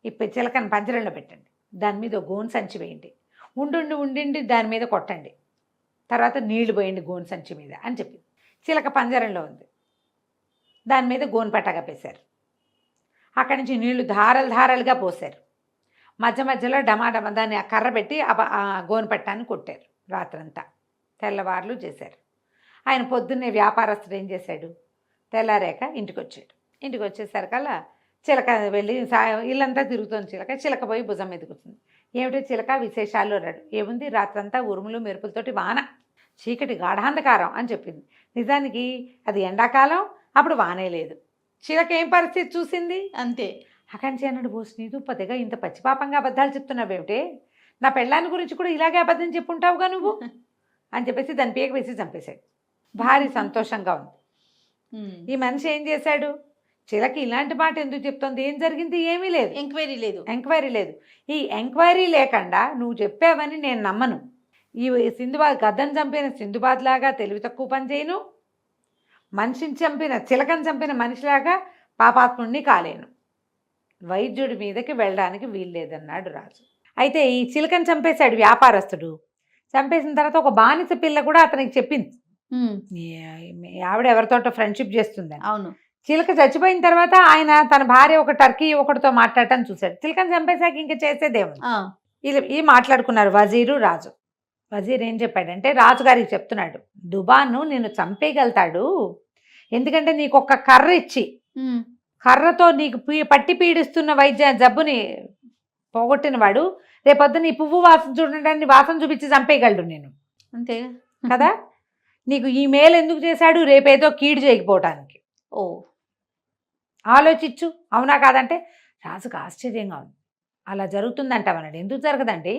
S3: ఇప్పుడు చిలకని పంజరంలో పెట్టండి, దాని మీద గోను సంచి వేయండి, ఉండి దాని మీద కొట్టండి, తర్వాత నీళ్లు పోయండి గోను సంచి మీద అని చెప్పింది. చిలక పంజరంలో ఉంది, దాని మీద గోను పట్టగా పేశారు. అక్కడి నుంచి నీళ్లు ధారలుగా పోశారు. మధ్యలో డమాడమ దాన్ని ఆ కర్ర పెట్టి ఆ గోను పట్టాన్ని కొట్టారు. రాత్రంతా తెల్లవార్లు చేశారు. ఆయన పొద్దున్నే వ్యాపారస్తుడు ఏం చేశాడు, తెల్లారాక ఇంటికి వచ్చాడు. ఇంటికి వచ్చేసరికల్లా చిలక వెళ్ళి ఇల్లంతా తిరుగుతుంది. చిలక పోయి భుజం మీద కూర్చుంది. ఏమిటో చిలక విశేషాలు అన్నాడు. ఏముంది, రాత్రంతా ఉరుములు మెరుపులతోటి వాన, చీకటి గాఢాంధకారం అని చెప్పింది. నిజానికి అది ఎండాకాలం, అప్పుడు వానే లేదు. చిలక ఏం పరిస్థితి చూసింది
S2: అంతే.
S3: అక్కడి అన్నాడు, బోస్ నీదు పదిగా ఇంత పచ్చిపాపంగా అబద్ధాలు చెప్తున్నావేమిటే, నా పెళ్ళాన్ని గురించి కూడా ఇలాగే అబద్ధం చెప్పుంటావుగా నువ్వు అని చెప్పేసి దాని పీక వేసి చంపేశాడు. భారీ సంతోషంగా ఉంది. ఈ మనిషి ఏం చేశాడు, చిలక ఇలాంటి మాట ఎందుకు చెప్తోంది, ఏం జరిగింది, ఏమీ లేదు, ఎంక్వైరీ లేదు. ఈ ఎంక్వైరీ లేకుండా నువ్వు చెప్పావని నేను నమ్మను. ఈ సింధుబాద్ గద్దను చంపిన సింధుబాద్ లాగా తెలివి తక్కువ పని చేయను, మనిషిని చంపిన చిలకను చంపిన మనిషిలాగా పాపాత్ముడిని కాలేను. వైద్యుడి మీదకి వెళ్ళడానికి వీల్లేదన్నాడు రాజు. అయితే ఈ చిలకని చంపేశాడు వ్యాపారస్తుడు. చంపేసిన తర్వాత ఒక బానిస పిల్ల కూడా అతనికి చెప్పింది, మీ ఆవిడ ఎవరితోటో ఫ్రెండ్షిప్ చేస్తుందని.
S2: అవును.
S3: చిలక చచ్చిపోయిన తర్వాత ఆయన తన భార్య ఒక టర్కీ ఒకటితో మాట్లాడటం చూశాడు. చిలకని చంపేశాక ఇంకా చేసేదేమో. ఈ మాట్లాడుకున్నారు వజీరు రాజు. వజీర్ ఏం చెప్పాడంటే రాజుగారికి చెప్తున్నాడు, దుబాను నిన్ను చంపేయగలుగుతాడు, ఎందుకంటే నీకు ఒక కర్ర ఇచ్చి కర్రతో నీకు పట్టి పీడిస్తున్న జబ్బుని పోగొట్టిన వాడు రేపొద్దు నీ పువ్వు వాసన చూడడానికి వాసన చూపించి చంపేయగలడు నేను.
S2: అంతే
S3: కదా, నీకు ఈ మేలు ఎందుకు చేశాడు, రేపేదో కీడు చేయకపోవటానికి.
S2: ఓ
S3: ఆలోచించు, అవునా కాదంటే రాజుకు ఆశ్చర్యంగా ఉంది. అలా జరుగుతుందంటామన్నాడు. ఎందుకు జరగదండి,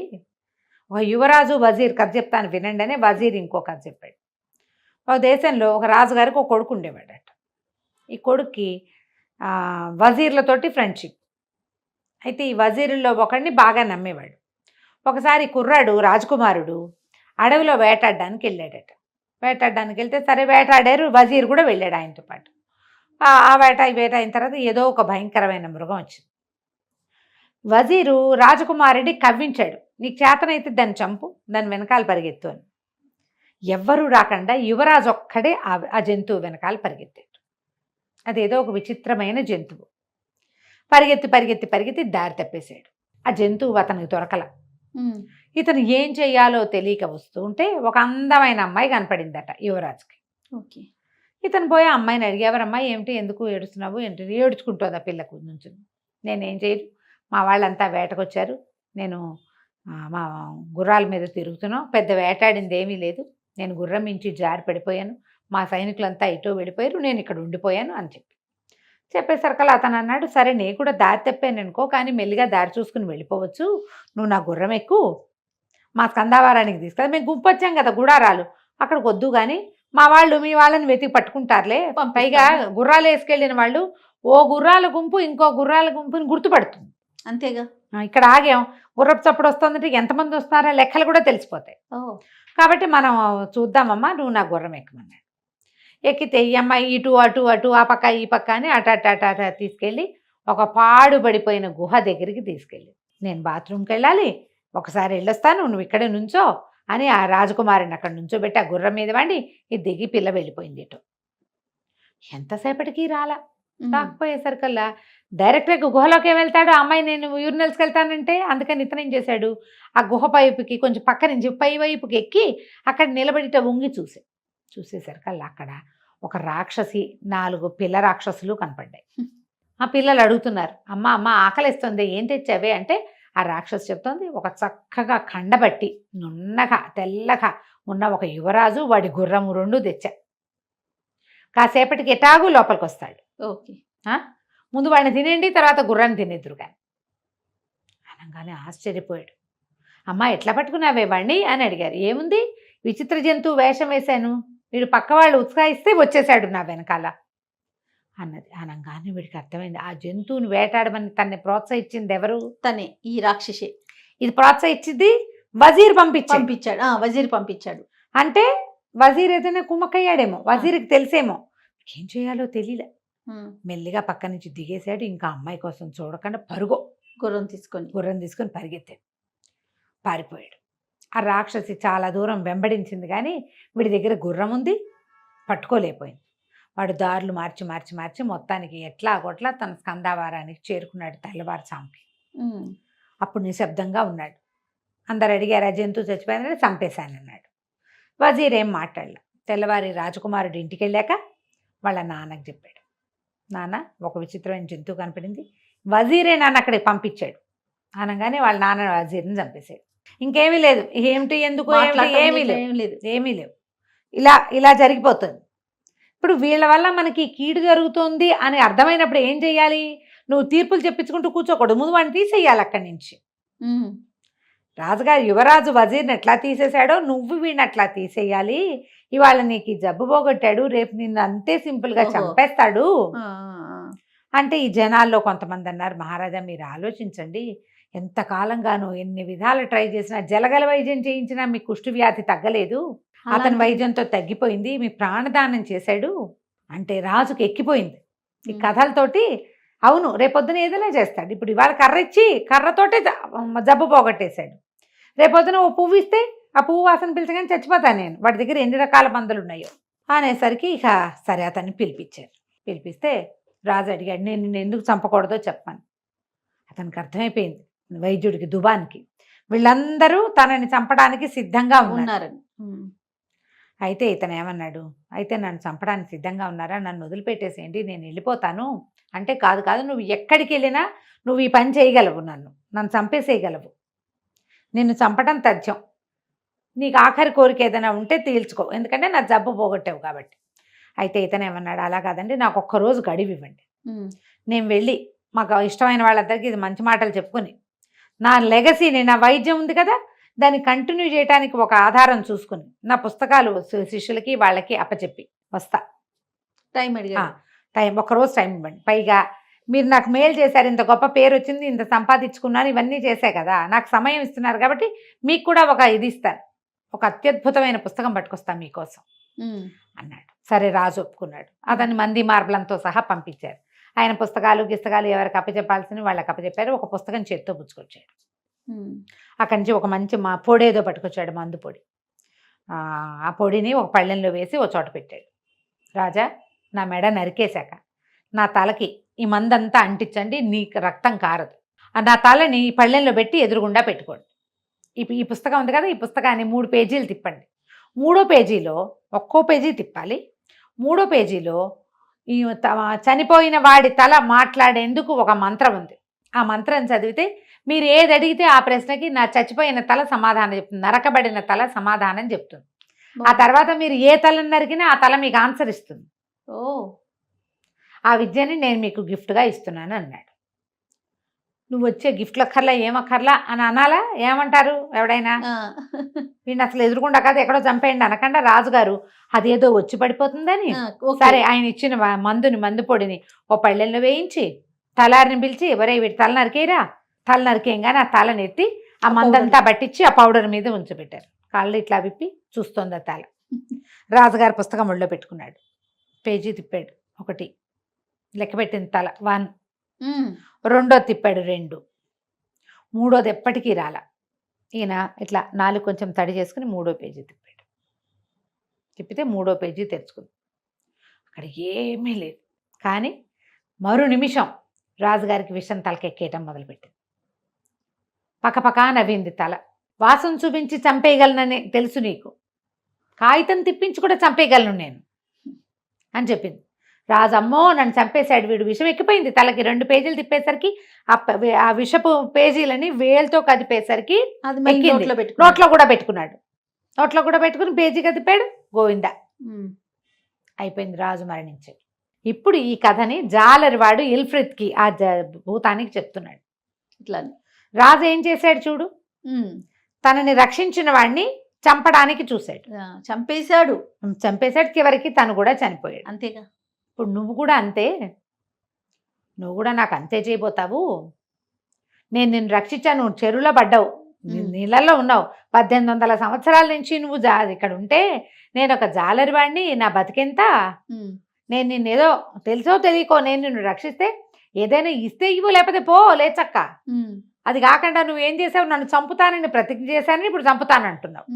S3: ఒక యువరాజు వజీర్ కథ చెప్తాను వినండి అనే వజీర్ ఇంకో కథ చెప్పాడు. ఒక దేశంలో ఒక రాజుగారికి ఒక కొడుకు ఉండేవాడట. ఈ కొడుక్కి వజీర్లతోటి ఫ్రెండ్షిప్. అయితే ఈ వజీరుల్లో ఒకడిని బాగా నమ్మేవాడు. ఒకసారి కుర్రాడు రాజకుమారుడు అడవిలో వేటాడడానికి వెళ్ళాడట. వేటాడడానికి వెళ్తే సరే వేటాడారు, వజీర్ కూడా వెళ్ళాడు ఆయనతో పాటు. ఆ వేట అయిన తర్వాత ఏదో ఒక భయంకరమైన మృగం వచ్చింది. వజీరు రాజకుమారుడి కవ్వించాడు, నీకు చేతనైతే దాన్ని చంపు, దాని వెనకాల పరిగెత్తు అని. ఎవ్వరూ రాకుండా యువరాజు ఒక్కడే ఆ జంతువు వెనకాల పరిగెత్తాడు. అదేదో ఒక విచిత్రమైన జంతువు. పరిగెత్తి పరిగెత్తి పరిగెత్తి దారి తప్పేశాడు. ఆ జంతువు అతనికి దొరకల. ఇతను ఏం చెయ్యాలో తెలియక వస్తూ ఉంటే ఒక అందమైన అమ్మాయి కనపడిందట యువరాజుకి.
S2: ఓకే.
S3: ఇతను పోయి ఆ అమ్మాయిని అడిగి, ఎవరమ్మాయి, ఏమిటి, ఎందుకు ఏడుస్తున్నావు, ఏంటి, ఏడుచుకుంటుంది ఆ పిల్లకు నుంచి. నేనేం చేయను, మా వాళ్ళంతా వేటకొచ్చారు, నేను మా గుర్రాల మీద తిరుగుతున్నాం, పెద్ద వేటాడింది ఏమీ లేదు, నేను గుర్రం మించి జారి పడిపోయాను, మా సైనికులంతా ఇటో వెళ్ళిపోయారు, నేను ఇక్కడ ఉండిపోయాను అని చెప్పేసరికల్లా అతను అన్నాడు, సరే నేను కూడా దారి తప్పాను అనుకో, కానీ మెల్లిగా దారి చూసుకుని వెళ్ళిపోవచ్చు, నువ్వు నా గుర్రం ఎక్కు, మా స్కందావారానికి తీసుకెళ్ళి మేము గుంపు వచ్చాం కదా గుడారాలు, అక్కడికి వద్దు, కానీ మా వాళ్ళు మీ వాళ్ళని వెతికి పట్టుకుంటారులే, పైగా గుర్రాలు వేసుకెళ్ళిన వాళ్ళు ఓ గుర్రాల గుంపు ఇంకో గుర్రాల గుంపుని గుర్తుపడుతుంది.
S2: అంతేగా,
S3: ఇక్కడ ఆగాం, గుర్రపు చప్పుడు వస్తుందంటే ఎంతమంది వస్తారో లెక్కలు కూడా తెలిసిపోతాయి. కాబట్టి మనం చూద్దామమ్మా, నువ్వు నా గుర్రం ఎక్కమన్నాడు. ఎక్కితే ఈ అమ్మాయి ఇటు అటు అటు ఆ పక్క ఈ పక్క అని అట తీసుకెళ్ళి ఒక పాడుబడిపోయిన గుహ దగ్గరికి తీసుకెళ్ళి, నేను బాత్రూమ్కి వెళ్ళాలి, ఒకసారి వెళ్ళొస్తాను, నువ్వు ఇక్కడే నుంచో అని ఆ రాజకుమారిని అక్కడ నుంచోబెట్టి ఆ గుర్రం మీద వండి ఇది దిగి పిల్ల వెళ్ళిపోయింది. ఇటు ఎంతసేపటికి రాలా. రాకపోయేసరికల్లా డైరెక్ట్గా గుహలోకి వెళ్తాడు. ఆ అమ్మాయి నేను యూరినల్స్కి వెళ్తానంటే అందుకని ఇతను ఏం చేశాడు, ఆ గుహ పైపుకి కొంచెం పక్క నుంచి పై వైపుకి ఎక్కి అక్కడ నిలబడిట వంగి చూసేసరికల్లా అక్కడ ఒక రాక్షసి 4 పిల్ల రాక్షసులు కనపడ్డాయి. ఆ పిల్లలు అడుగుతున్నారు, అమ్మ ఆకలిస్తుంది, ఏం తెచ్చావే అంటే ఆ రాక్షసు చెప్తోంది, ఒక చక్కగా కండబట్టి నున్నగా తెల్లగా ఉన్న ఒక యువరాజు వాడి గుర్రము 2 తెచ్చా, కాసేపటికి ఎటాగు లోపలికి వస్తాడు.
S2: ఓకే,
S3: ముందు వాడిని తినేయండి, తర్వాత గుర్రాన్ని తినేద్దురు కానీ అనగానే ఆశ్చర్యపోయాడు. అమ్మ ఎట్లా పట్టుకున్నావే వాడిని అని అడిగారు. ఏముంది, విచిత్ర జంతువు వేషం వేశాను, వీడు పక్క వాళ్ళు ఉత్సాహిస్తే వచ్చేసాడు నా వెనకాల అన్నది. అనగానే వీడికి అర్థమైంది, ఆ జంతువుని వేటాడమని తనని ప్రోత్సహించింది ఎవరు,
S2: తనే, ఈ రాక్షసి.
S3: ఇది ప్రోత్సహించింది వజీర్
S2: పంపించాడు. వజీర్ పంపించాడు
S3: అంటే వజీర్ ఏదైనా కుమ్మక్కయ్యాడేమో, వజీర్కి తెలిసేమో, ఏం చేయాలో తెలియలే. మెల్లిగా పక్క నుంచి దిగేశాడు. ఇంకా అమ్మాయి కోసం చూడకుండా గుర్రం తీసుకొని పరిగెత్తాడు, పారిపోయాడు. ఆ రాక్షసి చాలా దూరం వెంబడించింది కానీ వీడి దగ్గర గుర్రం ఉంది, పట్టుకోలేకపోయింది. వాడు దారులు మార్చి మొత్తానికి ఎట్లా కొట్లా తన స్కందావారానికి చేరుకున్నాడు తెల్లవారుజాముకి. అప్పుడు నిశ్శబ్దంగా ఉన్నాడు. అందరు అడిగారు, ఆ జంతువు చచ్చిపోయిందని, చంపేశానన్నాడు. వజీర్ ఏం మాట్లాడలే. తెల్లవారి రాజకుమారుడు ఇంటికి వెళ్ళాక వాళ్ళ నాన్నకు చెప్పాడు, నాన్న ఒక విచిత్రమైన జంతువు కనపడింది, వజీరే నాన్న అక్కడికి పంపించాడు అనగానే వాళ్ళ నాన్న వజీర్ని చంపేశాడు. ఇంకేమీ లేదు, ఏమిటి ఎందుకు ఏమీ లేవు, ఇలా జరిగిపోతుంది. ఇప్పుడు వీళ్ళ వల్ల మనకి కీడు జరుగుతుంది అని అర్థమైనప్పుడు ఏం చెయ్యాలి, నువ్వు తీర్పులు చెప్పించుకుంటూ కూర్చోకూడదు, ముందు వాడిని తీసేయాలి అక్కడి నుంచి. రాజుగారు యువరాజు వజీర్ని ఎట్లా తీసేశాడో నువ్వు వీడిని అట్లా తీసేయాలి, ఇవాళ నీకు ఈ జబ్బు పోగొట్టాడు, రేపు నిన్ను అంతే సింపుల్గా చంపేస్తాడు అంటే ఈ జనాల్లో కొంతమంది అన్నారు, మహారాజా మీరు ఆలోచించండి, ఎంతకాలంగానో ఎన్ని విధాలు ట్రై చేసినా, జలగల వైద్యం చేయించినా మీ కుష్టు వ్యాధి తగ్గలేదు, అతని వైద్యంతో తగ్గిపోయింది, మీ ప్రాణదానం చేశాడు అంటే రాజుకి ఎక్కిపోయింది. ఈ కథలతోటి అవును, రేపొద్దున ఏదైనా చేస్తాడు. ఇప్పుడు ఇవాళ కర్ర ఇచ్చి కర్రతోటే జబ్బు పోగొట్టేశాడు. రేపొద్దున ఓ పువ్వు ఇస్తే ఆ పువ్వు వాసన పిలిచగానే చచ్చిపోతాను నేను, వాడి దగ్గర ఎన్ని రకాల మందులు ఉన్నాయో అనేసరికి ఇక సరే అతన్ని పిలిపించారు. పిలిపిస్తే రాజు అడిగాడు, నేను నిన్ను ఎందుకు చంపకూడదో చెప్పాను. అతనికి అర్థమైపోయింది వైద్యుడికి, దుబాన్కి, వీళ్ళందరూ తనని చంపడానికి సిద్ధంగా ఉన్నారు. అయితే ఇతను ఏమన్నాడు, అయితే నన్ను చంపడానికి సిద్ధంగా ఉన్నారా, నన్ను వదిలిపెట్టేసేయండి, నేను వెళ్ళిపోతాను అంటే, కాదు కాదు, నువ్వు ఎక్కడికి వెళ్ళినా నువ్వు ఈ పని చేయగలవు, నన్ను చంపేసేయగలవు, నిన్ను చంపడం తథ్యం, నీకు ఆఖరి కోరిక ఏదైనా ఉంటే తీల్చుకో, ఎందుకంటే నా జబ్బు పోగొట్టావు కాబట్టి. అయితే ఇతను ఏమన్నాడు, అలా కాదండి, నాకు ఒక్కరోజు గడివి ఇవ్వండి, నేను వెళ్ళి మాకు ఇష్టమైన వాళ్ళందరికీ ఇది మంచి మాటలు చెప్పుకొని నా లెగసీని, నా వైద్యం ఉంది కదా, దాన్ని కంటిన్యూ చేయడానికి ఒక ఆధారం చూసుకుని నా పుస్తకాలు శిష్యులకి వాళ్ళకి అప్పచెప్పి వస్తా. టైం ఒక్కరోజు టైం ఇవ్వండి, పైగా మీరు నాకు మేలు చేశారు, ఇంత గొప్ప పేరు వచ్చింది, ఇంత సంపాదించుకున్నాను, ఇవన్నీ చేశా కదా, నాకు సమయం ఇస్తున్నారు కాబట్టి మీకు కూడా ఒక ఇది ఇస్తాను, ఒక అత్యద్భుతమైన పుస్తకం పట్టుకొస్తాను మీకోసం అన్నాడు. సరే రాజు ఒప్పుకున్నాడు. అతన్ని మంది మార్బలంతో సహా పంపించారు. ఆయన పుస్తకాలు ఎవరికి అప్పచెప్పాల్సిన వాళ్ళకి అప్పచెప్పారు. ఒక పుస్తకం చేత్తో పుచ్చుకొచ్చాడు. అక్కడి నుంచి ఒక మంచి పొడేదో పట్టుకొచ్చాడు, మందు పొడి. ఆ పొడిని ఒక పళ్ళెంలో వేసి ఒక చోట పెట్టాడు. రాజా, నా మెడ నరికేశాక నా తలకి ఈ మందంతా అంటించండి, నీకు రక్తం కారదు, నా తలని ఈ పళ్ళెంలో పెట్టి ఎదురుగుండా పెట్టుకోండి. ఈ పుస్తకం ఉంది కదా, ఈ పుస్తకాన్ని 3 పేజీలు తిప్పండి. 3వ పేజీలో ఒక్కో పేజీ తిప్పాలి. 3వ పేజీలో ఈ చనిపోయిన వాడి తల మాట్లాడేందుకు ఒక మంత్రం ఉంది. ఆ మంత్రం చదివితే మీరు ఏది అడిగితే ఆ ప్రశ్నకి నా చచ్చిపోయిన తల సమాధానం చెప్తుంది, నరకబడిన తల సమాధానం చెప్తుంది. ఆ తర్వాత మీరు ఏ తలను నరికినా ఆ తల మీకు ఆన్సర్ ఇస్తుంది. ఆ విద్యని నేను మీకు గిఫ్ట్గా ఇస్తున్నాను అన్నాడు. నువ్వు వచ్చే గిఫ్ట్లు అక్కర్లా, ఏమక్కర్లా అని అనాలా? ఏమంటారు ఎవడైనా? వీడిని అసలు ఎదురుకుండా కాదు, ఎక్కడో చంపేయండి అనకుండా రాజుగారు అదేదో వచ్చి పడిపోతుందని సరే ఆయన ఇచ్చిన మందు పొడిని ఓ పళ్ళెల్లో వేయించి తలారిని పిలిచి, ఎవరై వీటి తల నరికేయరా, తల నరికేయంగానే ఆ తలని ఎత్తి ఆ మందంతా పట్టించి ఆ పౌడర్ మీద ఉంచబెట్టారు. కాళ్ళు ఇట్లా విప్పి చూస్తోంది ఆ తల. రాజుగారు పుస్తకం ఒళ్ళో పెట్టుకున్నాడు, పేజీ తిప్పాడు, 1 లెక్క పెట్టింది తల 1, 2 తిప్పాడు 2, 3 ఎప్పటికీ రాల. ఈయన ఇట్లా 4 కొంచెం తడి చేసుకుని 3వ పేజీ తిప్పాడు. తిప్పితే 3వ పేజీ తెరుచుకుంది. అక్కడ ఏమీ లేదు. కానీ మరో నిమిషం రాజుగారికి విషం తలకెక్కేయటం మొదలుపెట్టింది. పక్కపక్క నవ్వింది తల. వాసన చూపించి చంపేయగలనని తెలుసు నీకు, కాగితం తిప్పించి కూడా చంపేయగలను నేను అని చెప్పింది. రాజమ్మో నన్ను చంపేశాడు వీడు, విషం ఎక్కిపోయింది తలకి. 2 పేజీలు తిప్పేసరికి ఆ విషపు పేజీలని వేలుతో కదిపేసరికి నోట్లో కూడా పెట్టుకున్నాడు. నోట్లో కూడా పెట్టుకుని పేజీగా తిప్పాడు. గోవిందా అయిపోయింది, రాజు మరణించాడు. ఇప్పుడు ఈ కథని జాలరివాడు ఇల్ఫ్రిత్కి, ఆ భూతానికి చెప్తున్నాడు. ఇట్లా రాజు ఏం చేశాడు చూడు, తనని రక్షించిన వాడిని చంపడానికి చూశాడు, చంపేశాడు. చివరికి తను కూడా చనిపోయాడు. అంతేగా, ఇప్పుడు నువ్వు కూడా అంతే, నువ్వు కూడా నాకు అంతే చేయబోతావు. నేను నిన్ను రక్షించాను, నువ్వు చెరువులో పడ్డావు, నీళ్ళల్లో ఉన్నావు, 1800 సంవత్సరాల నుంచి నువ్వు ఇక్కడ ఉంటే నేను ఒక జాలరివాడిని, నా బతికెంత, నేను నిన్నేదో తెలుసో తెలియకో నేను నిన్ను రక్షిస్తే ఏదైనా ఇస్తే ఇవ్వు, లేకపోతే పో లేచక్క. అది కాకుండా నువ్వేం చేసావు, నన్ను చంపుతానని ప్రతిజ్ఞ చేశానని ఇప్పుడు చంపుతానంటున్నావు.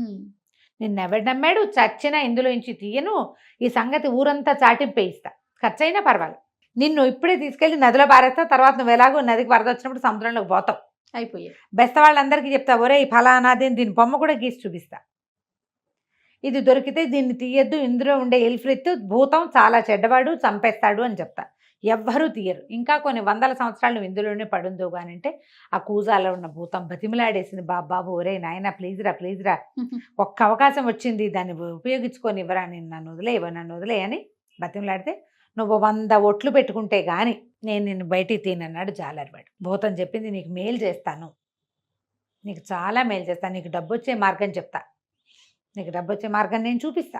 S3: నిన్నెవడు నమ్మాడు? చచ్చినా ఇందులో నుంచి తీయను, ఈ సంగతి ఊరంతా చాటింపేయిస్తా, ఖర్చయినా పర్వాలేదు. నిన్ను ఇప్పుడే తీసుకెళ్ళి నదిలో పారేస్తా, తర్వాత నువ్వు ఎలాగో నదికి వరద వచ్చినప్పుడు సముద్రంలోకి పోతావు. అయిపోయాయి. బెస్త వాళ్ళందరికీ చెప్తా, ఒరే ఫలానాది, దీని బొమ్మ కూడా గీసి చూపిస్తా, ఇది దొరికితే దీన్ని తీయద్దు, ఇందులో ఉండే ఇల్ఫ్రిత్ భూతం చాలా చెడ్డవాడు, చంపేస్తాడు అని చెప్తా. ఎవ్వరూ తీయరు. ఇంకా కొన్ని 100 సంవత్సరాలు నువ్వు ఇందులోనే పడుందో కానీ అంటే ఆ కూజాలో ఉన్న భూతం బతిమిలాడేసింది, బాబు ఒరే నాయన ప్లీజ్రా ఒక్క అవకాశం వచ్చింది, దాన్ని ఉపయోగించుకొని ఇవ్వరా, నన్ను వదిలే అని బతిమిలాడితే, నువ్వు 100 ఒట్లు పెట్టుకుంటే కానీ నేను నిన్ను బయటికి తీనన్నాడు జాలరివాడు. భూతం చెప్పింది, నీకు మేలు చేస్తాను, నీకు చాలా మేలు చేస్తాను, నీకు డబ్బు వచ్చే మార్గం చెప్తా, నీకు డబ్బు వచ్చే మార్గం నేను చూపిస్తా,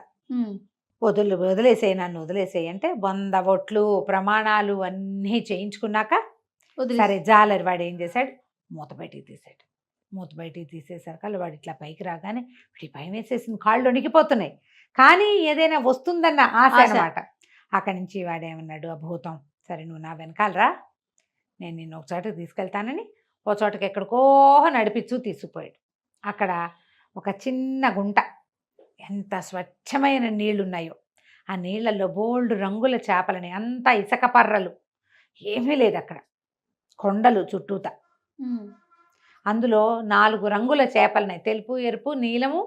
S3: వదిలేసేయి, నన్ను వదిలేసేయి అంటే 100 ఒట్లు ప్రమాణాలు అన్నీ చేయించుకున్నాక సరే జాలరివాడు ఏం చేశాడు, మూత బయటికి తీసాడు. మూత బయటికి తీసేసరికి వాడు ఇట్లా పైకి రాగానే వీడి భయం వేసేసింది, కాళ్ళు వణికిపోతున్నాయి. కానీ ఏదైనా వస్తుందన్న ఆశ అన్నమాట. అక్కడి నుంచి వాడేమన్నాడు, ఆ భూతం, సరే నువ్వు నా వెనకాలరా, నేను నిన్ను ఒక చోటకి తీసుకెళ్తానని ఓ చోటకి ఎక్కడికో నడిపించు తీసుకుపోయాడు. అక్కడ ఒక చిన్న గుంట, ఎంత స్వచ్ఛమైన నీళ్లున్నాయో, ఆ నీళ్లలో బోల్డ్ రంగుల చేపలని, అంతా ఇసక పర్రలు, ఏమీ లేదు అక్కడ, కొండలు చుట్టూత. అందులో 4 రంగుల చేపలున్నాయి, తెలుపు, ఎరుపు, నీలము,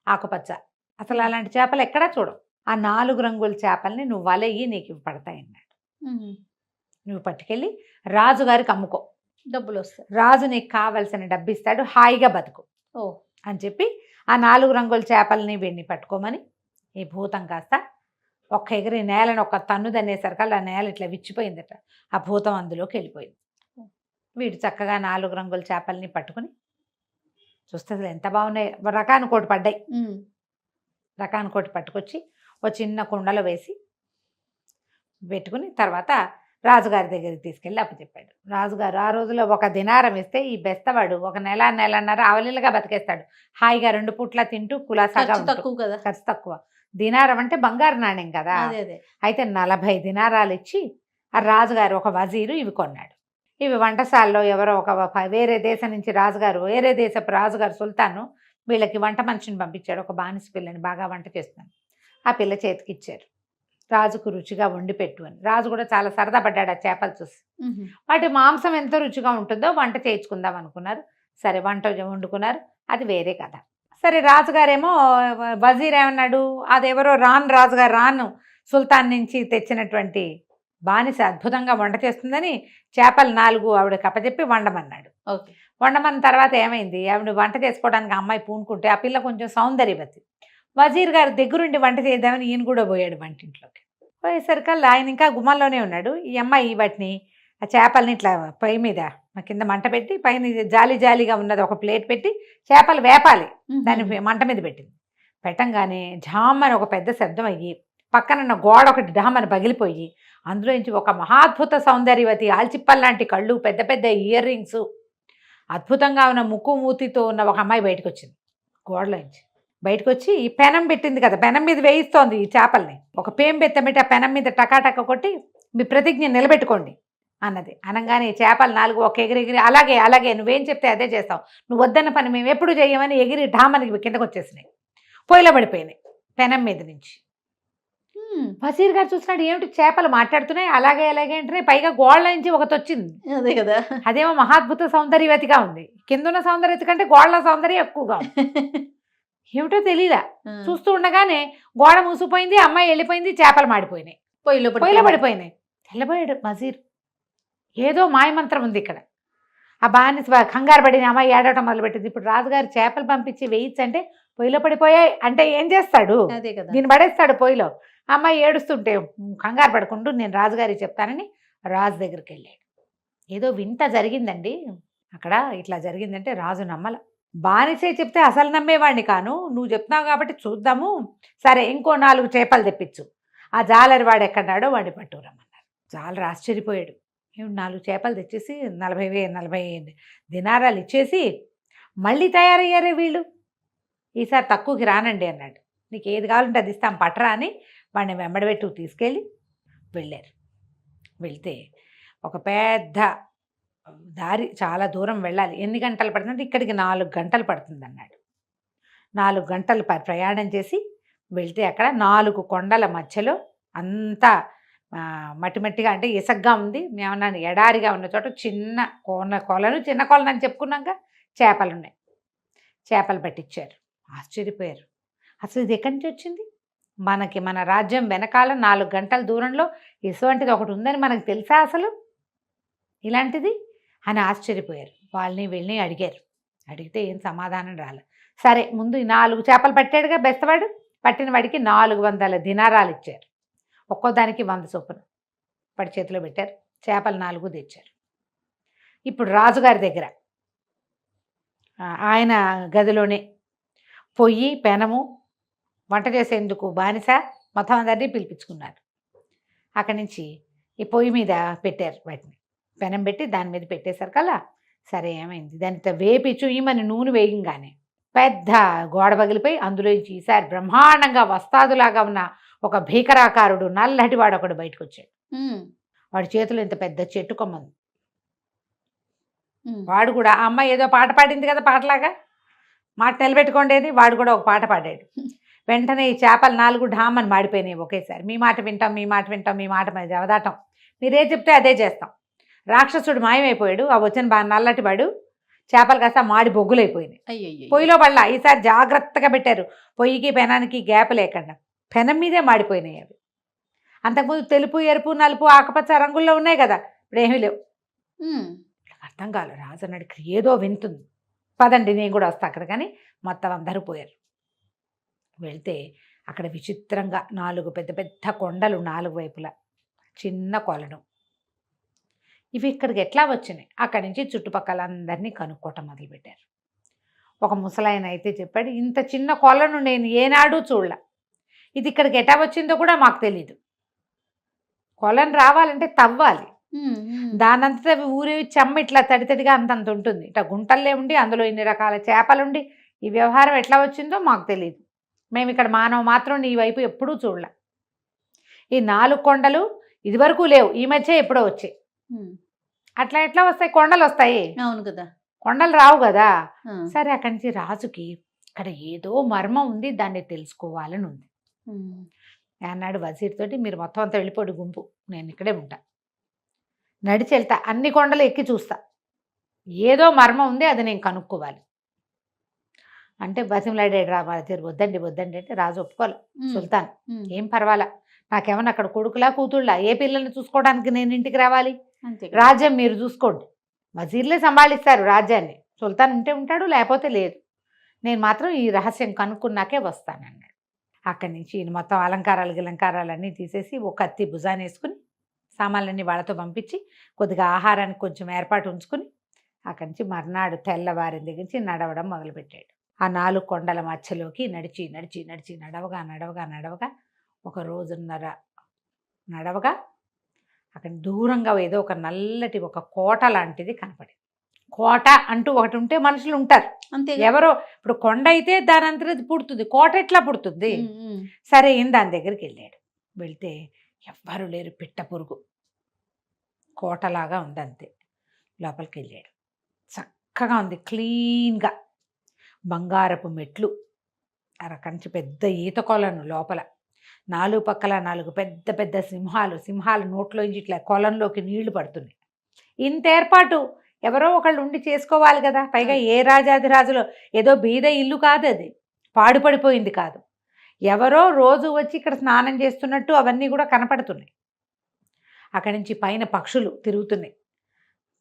S3: ఆకుపచ్చ. అసలు అలాంటి చేపలు ఎక్కడా చూడవు. ఆ 4 రంగుల చేపల్ని నువ్వు వలయ్యి నీకు ఇవి పడతాయి అన్నాడు. నువ్వు పట్టుకెళ్ళి రాజుగారికి అమ్ముకో,
S2: డబ్బులు వస్తాయి,
S3: రాజు నీకు కావలసిన డబ్బు ఇస్తాడు, హాయిగా బతుకు
S2: ఓ
S3: అని చెప్పి ఆ 4 రంగుల చేపల్ని వీడిని పట్టుకోమని ఈ భూతం కాస్త ఒక్క ఎగిరి నేలను ఒక తన్ను దన్నేసరికల్లా ఆ నేల ఇట్లా విచ్చిపోయిందట. ఆ భూతం అందులోకి వెళ్ళిపోయింది. వీడు చక్కగా 4 రంగుల చేపల్ని పట్టుకుని చూస్తే అసలు ఎంత బాగున్నాయి, రకానుకోటి పడ్డాయి. రకానుకోటి పట్టుకొచ్చి ఓ చిన్న కుండలో వేసి పెట్టుకుని తర్వాత రాజుగారి దగ్గరికి తీసుకెళ్ళి అప్పచెప్పాడు. రాజుగారు ఆ రోజులో 1 దినారం ఇస్తే ఈ బెస్తవాడు 1 నెల, నెలన్నర అవలీలుగా బతికేస్తాడు. హాయిగా 2 పూట్ల తింటూ కులాసాగా
S2: ఖర్చు తక్కువ కదా.
S3: ఖర్చు తక్కువ. దినారం అంటే బంగారు నాణ్యం కదా.
S2: అదే
S3: అయితే 40 దినారాలు ఇచ్చి ఆ రాజుగారు ఒక వజీరు ఇవి కొన్నాడు. ఇవి వంటశాలలో ఎవరో వేరే దేశం నుంచి రాజుగారు, వేరే దేశపు రాజుగారు సుల్తాను వీళ్ళకి వంట మనిషిని పంపించాడు, ఒక బానిస పిల్లని బాగా వంట చేస్తున్నాను. ఆ పిల్ల చేతికి ఇచ్చారు, రాజుకు రుచిగా వండి పెట్టు అని. రాజు కూడా చాలా సరదా పడ్డాడు ఆ చేపలు చూసి. వాటి మాంసం ఎంత రుచిగా ఉంటుందో వంట చేయించుకుందాం అనుకున్నారు. సరే వంట వండుకున్నారు, అది వేరే కథ. సరే రాజుగారేమో వజీర్ ఏమన్నాడు, అదెవరో రాజుగారు సుల్తాన్ నుంచి తెచ్చినటువంటి బానిస అద్భుతంగా వంట చేస్తుందని చేపలు 4 ఆవిడకి అప్పచెప్పి వండమన్నాడు.
S2: ఓకే.
S3: వండమన్న తర్వాత ఏమైంది, ఆవిడ వంట చేసుకోవడానికి అమ్మాయి పూనుకుంటే ఆ పిల్ల కొంచెం సౌందర్యవతి. వజీర్ గారి దగ్గరుండి వంట చేద్దామని ఈయన కూడా పోయాడు వంటింట్లోకి. పోయేసరికల్లా ఆయన ఇంకా గుమ్మంలోనే ఉన్నాడు. ఈ అమ్మాయి వాటిని ఆ చేపల్ని ఇట్లా పొయ్యి మీద కింద మంట పెట్టి పైన జాలి జాలిగా ఉన్నది ఒక ప్లేట్ పెట్టి చేపలు వేపాలి దాన్ని మంట మీద పెట్టింది. పెట్టంగానే ఝామ్మని ఒక పెద్ద శబ్దం అయ్యి పక్కనున్న గోడ ఒకటి ఢామని పగిలిపోయి అందులో నుంచి ఒక మహాద్భుత సౌందర్యవతి, ఆల్చిప్పల్లాంటి కళ్ళు, పెద్ద పెద్ద ఇయర్ రింగ్స్, అద్భుతంగా ఉన్న ముక్కు మూతితో ఉన్న ఒక అమ్మాయి బయటకు వచ్చింది. గోడలోంచి బయటకు వచ్చి ఈ పెనం పెట్టింది కదా, పెనం మీద వేయిస్తోంది ఈ చేపల్ని. ఒక పేం బెత్తమిటి ఆ పెనం మీద టకాటక కొట్టి మీ ప్రతిజ్ఞ నిలబెట్టుకోండి అన్నది. అనగానే ఈ చేపలు 4 ఒక ఎగిరి అలాగే అలాగే నువ్వేం చెప్తే అదే చేస్తావు, నువ్వు వద్దన్న పని మేము ఎప్పుడు చేయమని ఎగిరి ఢామనికి కిందకు వచ్చేసినాయి, పొయ్యిలో పడిపోయినాయి పెనం మీద నుంచి. వజీర్ గారు చూసినాడు, ఏమిటి చేపలు మాట్లాడుతున్నాయి అలాగే అలాగే అంటున్నాయి, పైగా గోళ్ళ నుంచి ఒకటి వచ్చింది.
S2: అదే కదా,
S3: అదేమో మహాద్భుత సౌందర్యవతిగా ఉంది, కిందున్న సౌందర్యవతి కంటే గోళ్ళ సౌందర్యం ఎక్కువగా ఉంది. ఏమిటో తెలీదా, చూస్తూ ఉండగానే గోడ మూసిపోయింది, అమ్మాయి వెళ్ళిపోయింది, చేపలు మాడిపోయినాయి, పొయ్యిలో పడిపోయినాయి. తెల్లబోయాడు వజీర్, ఏదో మాయమంత్రం ఉంది ఇక్కడ. ఆ బానిస కంగారు పడిన అమ్మాయి ఏడవటం మొదలుపెట్టింది. ఇప్పుడు రాజుగారు చేపలు పంపించి వేయించంటే పొయ్యిలో పడిపోయాయి అంటే ఏం చేస్తాడు, దీన్ని పడేస్తాడు పొయ్యిలో. అమ్మాయి ఏడుస్తుంటే కంగారు పడుకుంటూ నేను రాజుగారికి చెప్తానని రాజు దగ్గరికి వెళ్ళాడు. ఏదో వింత జరిగిందండి అక్కడ, ఇట్లా జరిగిందంటే రాజు నమ్మల. బానిసే చెప్తే అసలు నమ్మేవాడిని కాను, నువ్వు చెప్తున్నావు కాబట్టి చూద్దాము, సరే ఇంకో 4 చేపలు తెప్పించు, ఆ జాలరి వాడు ఎక్కడాడో వాడిని పట్టుకురమ్మన్నారు. జాలరి ఆశ్చర్యపోయాడు, 4 చేపలు తెచ్చేసి 40 దినారాలు ఇచ్చేసి మళ్ళీ తయారయ్యారే వీళ్ళు, ఈసారి తక్కువకి రానండి అన్నాడు. నీకు ఏది కావాలంటే అది ఇస్తాం పట్టరా అని వాడిని వెంబడబెట్టు తీసుకెళ్ళి వెళ్ళారు. వెళ్తే ఒక పెద్ద దారి, చాలా దూరం వెళ్ళాలి. ఎన్ని గంటలు పడుతుందంటే ఇక్కడికి 4 గంటలు పడుతుంది అన్నాడు. 4 గంటలు ప్రయాణం చేసి వెళ్తే అక్కడ 4 కొండల మధ్యలో అంతా మట్టిమట్టిగా అంటే ఇసగ్గా ఉంది. మేమన్నా ఎడారిగా ఉన్న చోట చిన్న కొలను చిన్న కొలను అని చెప్పుకున్నాక చేపలు ఉన్నాయి. చేపలు పట్టించారు. ఆశ్చర్యపోయారు, అసలు ఇది ఎక్కడి నుంచి వచ్చింది, మన రాజ్యం వెనకాల 4 గంటల దూరంలో ఇటువంటిది ఒకటి ఉందని మనకు తెలుసా అసలు ఇలాంటిది అని ఆశ్చర్యపోయారు. వాళ్ళని వీళ్ళని అడిగారు. అడిగితే ఏం సమాధానం రాలేదు. సరే ముందు ఈ 4 చేపలు పట్టాడుగా బెస్తవాడు, పట్టిన వాడికి 400 దినారాలు ఇచ్చారు, ఒక్కో దానికి 100 చొప్పున పడి చేతిలో పెట్టారు. చేపలు 4 తెచ్చారు. ఇప్పుడు రాజుగారి దగ్గర ఆయన గదిలోనే పొయ్యి, పెనము, వంట చేసేందుకు బానిస మొత్తం అందరినీ పిలిపించుకున్నారు. అక్కడి నుంచి ఈ పొయ్యి మీద పెట్టారు, వాటిని పెనం పెట్టి దాని మీద పెట్టేసరికల్లా సరే ఏమైంది, దానితో వేపి చూయమని నూనె వేయంగానే పెద్ద గోడ పగిలిపోయి అందులోంచి ఈసారి బ్రహ్మాండంగా వస్తాదులాగా ఉన్న ఒక భీకరాకారుడు నల్లటి వాడు ఒకడు బయటకు వచ్చాడు. వాడి చేతిలో ఇంత పెద్ద చెట్టు కొమ్మంది. వాడు కూడా ఆ అమ్మాయి ఏదో పాట పాడింది కదా పాటలాగా మాట నిలబెట్టుకోండి అని వాడు కూడా ఒక పాట పాడాడు. వెంటనే ఈ చేపలు 4 ఢామని మాడిపోయినాయి ఒకేసారి. మీ మాట వింటాం, మీ మాట వింటాం, మీ మాట మీద అవదాటం, మీరేం చెప్తే అదే చేస్తాం. రాక్షసుడు మాయమైపోయాడు. ఆ వచ్చిన బాగా నల్లటి వాడు చేపలు కాస్త మాడి బొగ్గులైపోయినాయి.
S2: అయ్యయ్యో.
S3: పొయ్యిలో పడలా. ఈసారి జాగ్రత్తగా పెట్టారు, పొయ్యికి పెనానికి గ్యాప్ లేకుండా. పెనం మీదే మాడిపోయినాయి అవి. అంతకుముందు తెలుపు, ఎరుపు, నలుపు, ఆకుపచ్చ రంగుల్లో ఉన్నాయి కదా, ఇప్పుడు ఏమీ లేవు. అర్థం కాలేదు. రాజు అన్నాడు, ఇక్కడ ఏదో వింటుంది, పదండి నేను కూడా వస్తా అక్కడ. కానీ మొత్తం అందరూ పోయారు. వెళ్తే అక్కడ విచిత్రంగా 4 పెద్ద పెద్ద కొండలు, 4 వైపులా చిన్న కొలను. ఇవి ఇక్కడికి ఎట్లా వచ్చినాయి? అక్కడి నుంచి చుట్టుపక్కల అందరినీ కనుక్కోవటం మొదలుపెట్టారు. ఒక ముసలాయన అయితే చెప్పాడు, ఇంత చిన్న కొలను నేను ఏనాడు చూడలే, ఇది ఇక్కడికి ఎట్లా వచ్చిందో కూడా మాకు తెలీదు. కొలను రావాలంటే తవ్వాలి, దానంతటా అవి ఊరేవి చెమ్మ ఇట్లా తడితడిగా అంతంత ఉంటుంది. ఇట్లా గుంటల్లే ఉండి అందులో ఇన్ని రకాల చేపలుండి ఈ వ్యవహారం ఎట్లా వచ్చిందో మాకు తెలియదు. మేము ఇక్కడ మానవ మాత్రం ఈ వైపు ఎప్పుడూ చూడలే. ఈ 4 కొండలు ఇదివరకు లేవు, ఈ మధ్య ఎప్పుడో వచ్చాయి. అట్లా ఎట్లా వస్తాయి? కొండలు వస్తాయి,
S2: అవును కదా,
S3: కొండలు రావు కదా. సరే, అక్కడి నుంచి రాజుకి ఇక్కడ ఏదో మర్మం ఉంది, దాన్ని తెలుసుకోవాలని ఉంది అన్నాడు వజీర్ తోటి. మీరు మొత్తం అంతా వెళ్ళిపోడు గుంపు, నేను ఇక్కడే ఉంటా, నడిచి వెళ్తా, అన్ని కొండలు ఎక్కి చూస్తా, ఏదో మర్మం ఉంది, అది నేను కనుక్కోవాలి అంటే బతిమలాడాడు రా వజీర్. వద్దండి వద్దండి అంటే రాజు ఒప్పుకోవాలి. సుల్తాన్, ఏం పర్వాలా, నాకేమన్నా అక్కడ కొడుకులా కూతుళ్ళా, ఏ పిల్లల్ని చూసుకోవడానికి నేను ఇంటికి రావాలి? రాజ్యం మీరు చూసుకోండి, వజీర్లే సంభాళిస్తారు రాజ్యాన్ని. సుల్తాన్ ఉంటే ఉంటాడు, లేకపోతే లేదు, నేను మాత్రం ఈ రహస్యం కనుక్కున్నాకే వస్తానన్నాడు. అక్కడి నుంచి ఈయన మొత్తం అలంకారాలన్నీ తీసేసి ఒక కత్తి భుజాన్ని వేసుకుని సామాన్లన్నీ వాళ్ళతో పంపించి కొద్దిగా ఆహారానికి కొంచెం ఏర్పాటు ఉంచుకుని అక్కడి నుంచి మర్నాడు తెల్లవారిన దగ్గర నుంచి నడవడం మొదలుపెట్టాడు. ఆ 4 కొండల మధ్యలోకి నడిచి నడిచి నడిచి నడవగా 1 రోజున్నర నడవగా అక్కడ దూరంగా ఏదో ఒక నల్లటి ఒక కోట లాంటిది కనపడింది. కోట అంటూ ఒకటి ఉంటే మనుషులు ఉంటారు
S2: అంతే.
S3: ఎవరో, ఇప్పుడు కొండ అయితే దాని అంతటి పుడుతుంది, కోట ఎట్లా పుడుతుంది? సరే దాని దగ్గరికి వెళ్ళాడు. వెళ్తే ఎవ్వరు లేరు, పిట్ట పురుగు, కోటలాగా ఉంది అంతే. లోపలికి వెళ్ళాడు. చక్కగా ఉంది, క్లీన్గా, బంగారపు మెట్లు, అరకంచి పెద్ద ఈత కొలను లోపల, 4 పక్కల 4 పెద్ద పెద్ద సింహాల నోట్లోంచి ఇట్లా కొలంలోకి నీళ్లు పడుతున్నాయి. ఇంత ఏర్పాటు ఎవరో ఒకళ్ళు ఉండి చేసుకోవాలి కదా. పైగా ఏ రాజాదిరాజులో ఏదో బీద ఇల్లు కాదు, అది పాడుపడిపోయింది కాదు, ఎవరో రోజు వచ్చి ఇక్కడ స్నానం చేస్తున్నట్టు అవన్నీ కూడా కనపడుతున్నాయి. అక్కడి నుంచి పైన పక్షులు తిరుగుతున్నాయి,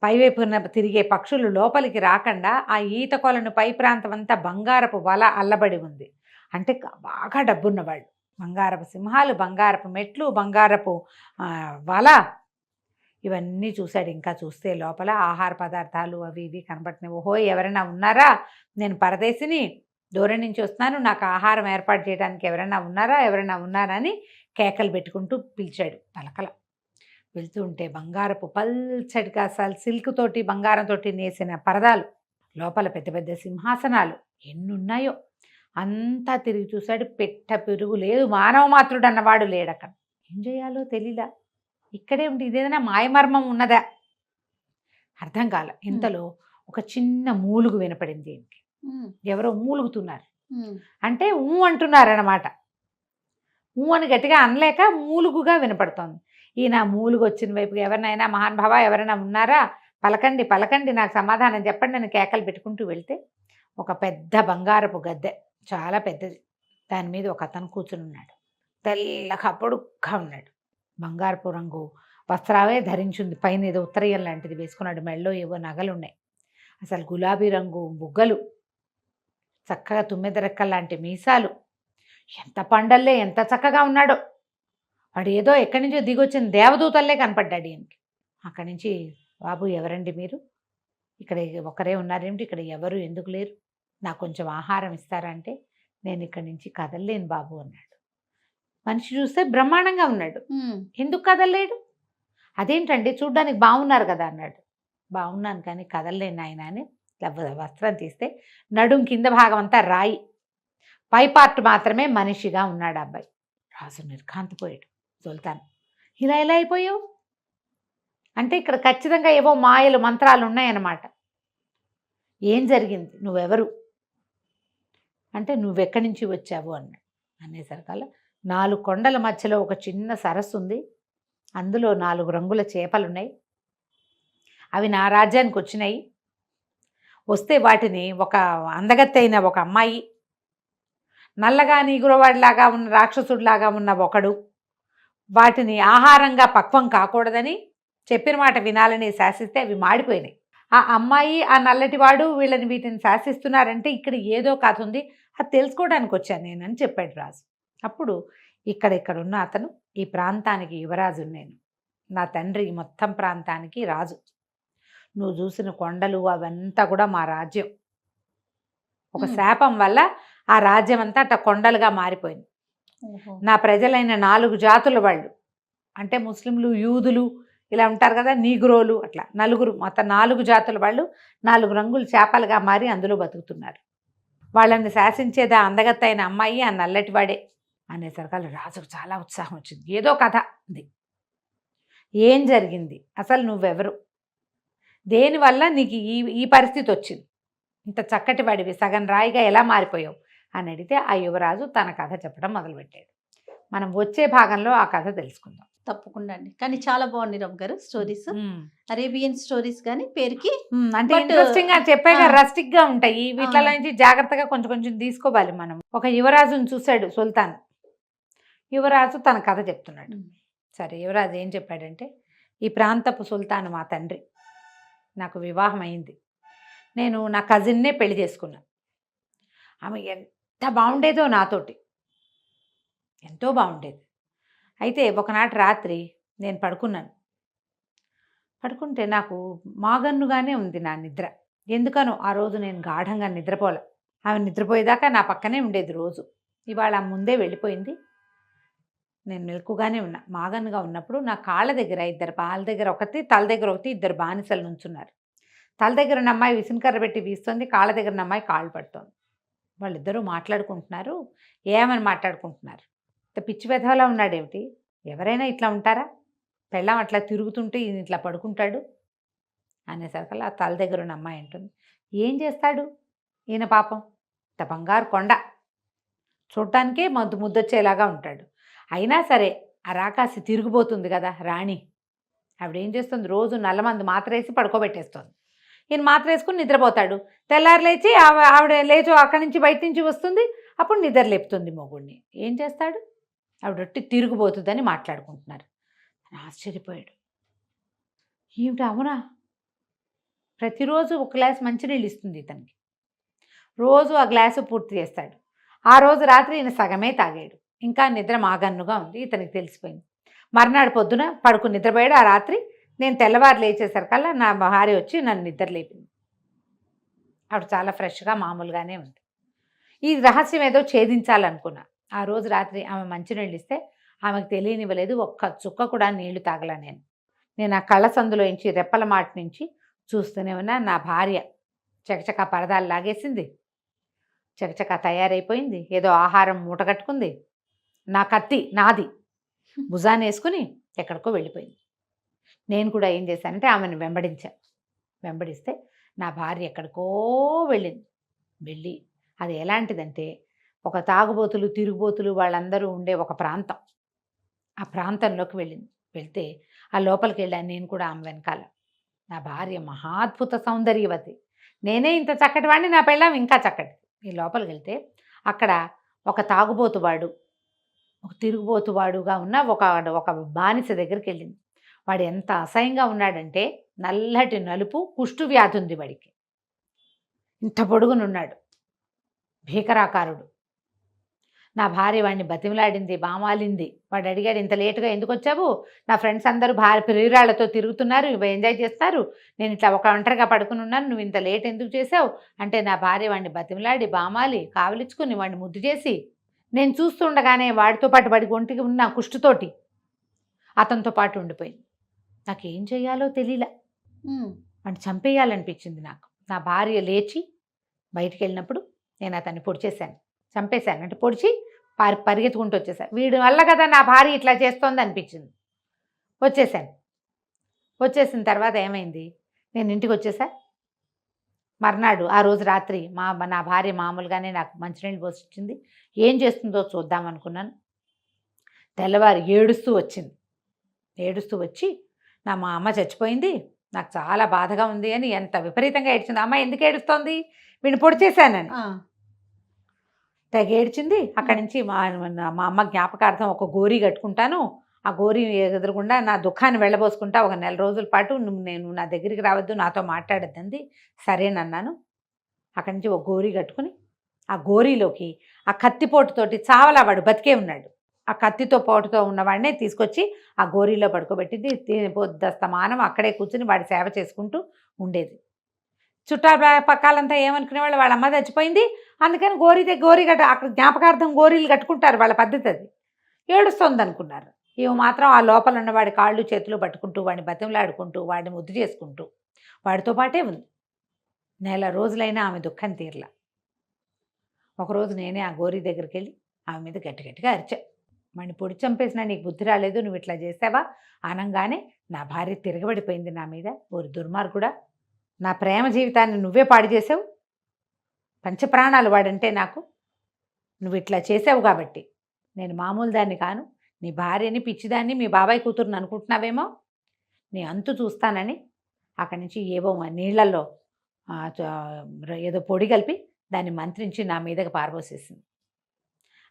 S3: పైవైపున తిరిగే పక్షులు లోపలికి రాకుండా ఆ ఈత కొలను పై ప్రాంతం అంతా బంగారపు వల అల్లబడి ఉంది. అంటే బాగా డబ్బున్నవాళ్ళు, బంగారపు సింహాలు, బంగారపు మెట్లు, బంగారపు వల, ఇవన్నీ చూశాడు. ఇంకా చూస్తే లోపల ఆహార పదార్థాలు అవి ఇవి కనబడుతున్నాయి. ఓహో, ఎవరైనా ఉన్నారా, నేను పరదేశిని, దూరం నుంచి వస్తున్నాను, నాకు ఆహారం ఏర్పాటు చేయడానికి ఎవరైనా ఉన్నారా అని కేకలు పెట్టుకుంటూ పిలిచాడు. పలకల. వెళ్తూ ఉంటే బంగారపు పల్చడిగా సిల్క్ తోటి బంగారంతో నేసిన పరదాలు, లోపల పెద్ద పెద్ద సింహాసనాలు ఎన్నున్నాయో అంతా తిరిగి చూశాడు. పెట్ట పెరుగు లేదు, మానవ మాత్రుడు అన్నవాడు లేడక్కడ. ఏం చేయాలో తెలీలా. ఇక్కడే ఉండి ఇదేదైనా మాయమర్మం ఉన్నదా అర్థం కాల. ఇంతలో ఒక చిన్న మూలుగు వినపడింది. దీనికి ఎవరో మూలుగుతున్నారు, అంటే అంటున్నారన్నమాట. అని గట్టిగా అనలేక మూలుగుగా వినపడుతోంది. ఈయన మూలుగు వచ్చిన వైపు, ఎవరినైనా మహానుభావ ఎవరైనా ఉన్నారా, పలకండి పలకండి, నాకు సమాధానం చెప్పండి అని కేకలు పెట్టుకుంటూ వెళ్తే ఒక పెద్ద బంగారపు గద్దె, చాలా పెద్దది, దాని మీద ఒక అతను కూర్చుని ఉన్నాడు. తెల్లగా పొడుగ్గా ఉన్నాడు, బంగారపు రంగు వస్త్రాలే ధరించింది, పైన ఏదో ఉత్తరీయం లాంటిది వేసుకున్నాడు, మెళ్ళో ఏవో నగలున్నాయి, అసలు గులాబీ రంగు బుగ్గలు, చక్కగా 9 రెక్కల లాంటి మీసాలు, ఎంత పండల్లే, ఎంత చక్కగా ఉన్నాడో. వాడు ఏదో ఎక్కడి నుంచో దిగొచ్చిన దేవదూతల్లే కనపడ్డాడు ఈయనకి. అక్కడి నుంచి, బాబు ఎవరండి మీరు, ఇక్కడ ఒకరే ఉన్నారేమిటి, ఇక్కడ ఎవరు ఎందుకు లేరు, నాకు కొంచెం ఆహారం ఇస్తారంటే, నేను ఇక్కడి నుంచి కదలలేను బాబు అన్నాడు. మనిషి చూస్తే బ్రహ్మాండంగా ఉన్నాడు, ఎందుకు కదలలేడు, అదేంటండి చూడ్డానికి బాగున్నారు కదా అన్నాడు. బాగున్నాను కానీ కదలలేను ఆయన అని వస్త్రం తీస్తే నడుం కింద భాగం అంతా రాయి, పై పార్ట్ మాత్రమే మనిషిగా ఉన్నాడు అబ్బాయి. రాజు నిర్ఘాంతపోయాడు. సుల్తాన్, ఇలా ఎలా అయిపోయావు అంటే ఇక్కడ ఖచ్చితంగా ఏవో మాయలు మంత్రాలు ఉన్నాయన్నమాట. ఏం జరిగింది, నువ్వెవరు అంటే నువ్వెక్కడి నుంచి వచ్చావు అన్నాడు. అనేసరికల్లా 4 కొండల మధ్యలో ఒక చిన్న సరస్సు ఉంది, అందులో 4 రంగుల చేపలున్నాయి, అవి నా రాజ్యానికి వచ్చినాయి. వస్తే వాటిని ఒక అందగత్తైన ఒక అమ్మాయి, నల్లగా నీగురవాడిలాగా ఉన్న రాక్షసుడిలాగా ఉన్న ఒకడు వాటిని ఆహారంగా పక్వం కాకూడదని చెప్పిన మాట వినాలని శాసిస్తే అవి మాడిపోయినాయి. ఆ అమ్మాయి ఆ నల్లటివాడు వీటిని శాసిస్తున్నారంటే ఇక్కడ ఏదో కథ ఉంది, అది తెలుసుకోవడానికి వచ్చాను నేను అని చెప్పాడు రాజు. అప్పుడు ఇక్కడున్న అతను ఈ ప్రాంతానికి యువరాజు, నేను నా తండ్రి మొత్తం ప్రాంతానికి రాజు. నువ్వు చూసిన కొండలు అవంతా కూడా మా రాజ్యం. ఒక శాపం వల్ల ఆ రాజ్యం అంతా అట్ట కొండలుగా మారిపోయింది. నా ప్రజలైన 4 జాతుల వాళ్ళు, అంటే ముస్లింలు, యూదులు ఇలా ఉంటారు కదా, నీగ్రోలు, అట్లా మొత్తం 4 జాతుల వాళ్ళు 4 రంగుల చేపలుగా మారి అందులో బతుకుతున్నారు. వాళ్ళని శాసించేది ఆ అందగత్తైన అమ్మాయి, ఆ నల్లటివాడే. అనేసరికి రాజుకు చాలా ఉత్సాహం వచ్చింది. ఏదో కథ ఉంది, ఏం జరిగింది, అసలు నువ్వెవరు, దేనివల్ల నీకు ఈ పరిస్థితి వచ్చింది, ఇంత చక్కటి వాడివి సగం రాయిగా ఎలా మారిపోయావు అని అడిగితే ఆ యువరాజు తన కథ చెప్పడం మొదలుపెట్టాడు. మనం వచ్చే భాగంలో ఆ కథ తెలుసుకుందాం.
S2: తప్పకుండా అండి. కానీ చాలా బాగుంది రమ్య గారు స్టోరీస్, అరేబియన్ స్టోరీస్ కానీ పేరుకి
S3: అంటే ఇంట్రెస్టింగ్ గా చెప్పాక రస్టిక్ గా ఉంటాయి. వీటిలో నుంచి జాగ్రత్తగా కొంచెం కొంచెం తీసుకోవాలి మనం. ఒక యువరాజుని చూశాడు సుల్తాన్. యువరాజు తన కథ చెప్తున్నాడు. సరే, యువరాజు ఏం చెప్పాడంటే, ఈ ప్రాంతపు సుల్తాన్ మా తండ్రి, నాకు వివాహం అయింది, నేను నా కజిన్నే పెళ్లి చేసుకున్నా. ఆమె ఎంత బాగుండేదో నాతోటి, ఎంతో బాగుండేది. అయితే ఒకనాటి రాత్రి నేను పడుకుంటే నాకు మాగన్నుగానే ఉంది నా నిద్ర. ఎందుకనో ఆ రోజు నేను గాఢంగా నిద్రపోలే. ఆమె నిద్రపోయేదాకా నా పక్కనే ఉండేది రోజు. ఇవాళ ముందే వెళ్ళిపోయింది. నేను మెలకుగానే ఉన్నా. మాగన్నుగా ఉన్నప్పుడు నా కాళ్ళ దగ్గర పాల దగ్గర ఒకటి, తల దగ్గర ఒకటి 2 బానిసలు నుంచున్నారు. తల దగ్గర ఉన్న అమ్మాయి విసునకర్ర పెట్టి వీస్తుంది, కాళ్ళ దగ్గర ఉన్న అమ్మాయి కాళ్ళు పడుతోంది. వాళ్ళిద్దరూ మాట్లాడుకుంటున్నారు. ఏమని మాట్లాడుకుంటున్నారు, పిచ్చి వెధవలా ఉన్నాడేమిటి, ఎవరైనా ఇట్లా ఉంటారా, పెళ్ళాం అట్లా తిరుగుతుంటే ఈయన ఇట్లా పడుకుంటాడు అనేసరికల్లా ఆ తల దగ్గర ఉన్న అమ్మాయి అంటుంది, ఏం చేస్తాడు ఈయన పాపం, ఇంత బంగారు కొండ, చూడటానికే ముద్దొచ్చేలాగా ఉంటాడు, అయినా సరే ఆ రాకాసి తిరిగిపోతుంది కదా రాణి, ఆవిడేం చేస్తుంది, రోజు నల్లమందు మాత్రేసి పడుకోబెట్టేస్తుంది. ఈయన మాత్ర వేసుకుని నిద్రపోతాడు. తెల్లారు లేచి ఆవిడ లేచో అక్కడి నుంచి బయట నుంచి వస్తుంది, అప్పుడు నిద్ర లేపుతుంది మొగుడిని. ఏం చేస్తాడు, ఆవిడొట్టి తిరిగిపోతుందని మాట్లాడుకుంటున్నారు. ఆశ్చర్యపోయాడు. ఏమిటి, అవునా, ప్రతిరోజు ఒక గ్లాస్ మంచినీళ్ళు ఇస్తుంది ఇతనికి, రోజు ఆ గ్లాసు పూర్తి చేస్తాడు. ఆ రోజు రాత్రి ఈయన సగమే తాగాడు, ఇంకా నిద్ర మాగన్నుగా ఉంది, ఇతనికి తెలిసిపోయింది. మర్నాడు పొద్దున పడుకుని నిద్రపోయాడు. ఆ రాత్రి నేను తెల్లవారు లేచేసరికల్లా నా భార్య వచ్చి నన్ను నిద్ర లేపింది. ఆవిడ చాలా ఫ్రెష్గా మామూలుగానే ఉంది. ఈ రహస్యం ఏదో ఛేదించాలనుకున్నా. ఆ రోజు రాత్రి ఆమె మంచినీళ్ళు ఇస్తే ఆమెకు తెలియనివ్వలేదు, ఒక్క చుక్క కూడా నీళ్లు తాగలా. నేను ఆ కళ్ళ సందులోంచి రెప్పల మాట నుంచి చూస్తూనే ఉన్నా. నా భార్య చకచకా పరదాలు లాగేసింది, చకచకా తయారైపోయింది, ఏదో ఆహారం మూట కట్టుకుంది, నా కత్తి నాది భుజాన్ని వేసుకుని ఎక్కడికో వెళ్ళిపోయింది. నేను కూడా ఏం చేశానంటే ఆమెను వెంబడిస్తే నా భార్య ఎక్కడికో వెళ్ళి అది ఎలాంటిదంటే, ఒక తాగుబోతులు, తిరుగుబోతులు వాళ్ళందరూ ఉండే ఒక ప్రాంతం, ఆ ప్రాంతంలోకి వెళ్తే ఆ లోపలికి వెళ్ళాను నేను కూడా ఆమె వెనకాల. నా భార్య మహాద్భుత సౌందర్యవతి, నేనే ఇంత చక్కటి వాడిని, నా పెళ్ళాం ఇంకా చక్కటి. ఈ లోపలికి వెళ్తే అక్కడ ఒక తాగుబోతువాడు, ఒక తిరుగుబోతువాడుగా ఉన్న ఒక బానిస దగ్గరికి వెళ్ళింది. వాడు ఎంత అసహ్యంగా ఉన్నాడంటే, నల్లటి నలుపు, కుష్టు వ్యాధి ఉంది వాడికి, ఇంత పొడుగునున్నాడు, భీకరాకారుడు. నా భార్య వాడిని బతిమలాడింది, బామాలింది. వాడు అడిగాడు, ఇంత లేటుగా ఎందుకు వచ్చావు, నా ఫ్రెండ్స్ అందరూ ప్రియురాళ్లతో తిరుగుతున్నారు, ఎంజాయ్ చేస్తారు, నేను ఇట్లా ఒంటరిగా పడుకుని ఉన్నాను, నువ్వు ఇంత లేట్ ఎందుకు చేసావు అంటే, నా భార్య వాడిని బతిమలాడి బామాలి కావలించుకుని వాడిని ముద్దు చేసి, నేను చూస్తుండగానే వాడితో పాటు వాడి ఒంటికి ఉన్న కుష్టుతోటి అతనితో పాటు ఉండిపోయింది. నాకేం చేయాలో తెలియలే, వాడిని చంపేయాలనిపించింది నాకు. నా భార్య లేచి బయటికి వెళ్ళినప్పుడు నేను అతన్ని చంపేశాను అంటే పొడిచి పరిగెత్తుకుంటూ వచ్చేసాను. వీడి వల్ల కదా నా భార్య ఇట్లా చేస్తోంది అనిపించింది. వచ్చేసిన తర్వాత ఏమైంది, నేను ఇంటికి వచ్చేసా. మర్నాడు ఆ రోజు రాత్రి నా భార్య మామూలుగానే నాకు మంచినీళ్ళు పోసిచ్చింది. ఏం చేస్తుందో చూద్దాం అనుకున్నాను. తెల్లవారు ఏడుస్తూ వచ్చింది. ఏడుస్తూ వచ్చి మా అమ్మ చచ్చిపోయింది, నాకు చాలా బాధగా ఉంది అని ఎంత విపరీతంగా ఏడ్చింది. అమ్మ ఎందుకు ఏడుస్తోంది, వీడిని పొడి చేశానని తెగ ఏడ్చింది. అక్కడి నుంచి మా అమ్మ జ్ఞాపకార్థం ఒక గోరీ కట్టుకుంటాను, ఆ గోరీ ఎదురుగుండా నా దుఃఖాన్ని వెళ్ళబోసుకుంటా, ఒక 1 నెల రోజుల పాటు నేను నా దగ్గరికి రావద్దు, నాతో మాట్లాడద్దంది. సరేనన్నాను. అక్కడి నుంచి ఒక గోరీ కట్టుకుని ఆ గోరీలోకి ఆ కత్తిపోటుతోటి చావలా వాడు బతికే ఉన్నాడు, ఆ కత్తితో పోటుతో ఉన్నవాడినే తీసుకొచ్చి ఆ గోరీలో పడుకోబెట్టింది. పొద్దస్తమానం అక్కడే కూర్చుని వాడి సేవ చేసుకుంటూ ఉండేది. చుట్టాల పక్కాలంతా ఏమనుకునేవాళ్ళు, వాళ్ళ అమ్మ చచ్చిపోయింది అందుకని గోరీ అక్కడ జ్ఞాపకార్థం గోరీలు కట్టుకుంటారు, వాళ్ళ పద్ధతి అది. ఏడుస్తోంది అనుకున్నారు. ఇవి మాత్రం ఆ లోపల ఉన్న వాడి కాళ్ళు చేతులు పట్టుకుంటూ వాడిని బతిమలాడుకుంటూ వాడిని ముద్దు చేసుకుంటూ వాడితో పాటే ఉంది. 1 నెల రోజులైనా ఆమె దుఃఖం తీరలా. ఒకరోజు నేనే ఆ గోరీ దగ్గరికి వెళ్ళి ఆమె మీద గట్టిగా అరిచా. వాడిని పొడి చంపేసినా నీకు బుద్ధి రాలేదు, నువ్వు ఇట్లా చేసావా అనగానే నా భార్య తిరగబడిపోయింది నా మీద. ఓరి దుర్మార్గుడా, నా ప్రేమ జీవితాన్ని నువ్వే పాడు చేసావు, పంచప్రాణాలు వాడంటే నాకు, నువ్వు ఇట్లా చేసావు కాబట్టి నేను మామూలు దాన్ని కాను, నీ భార్యని పిచ్చిదాన్ని మీ బాబాయ్ కూతురుని అనుకుంటున్నావేమో, నీ అంతు చూస్తానని అక్కడి నుంచి ఏవో నీళ్లలో ఏదో పొడి కలిపి దాన్ని మంత్రించి నా మీదకి పారబోసేసింది.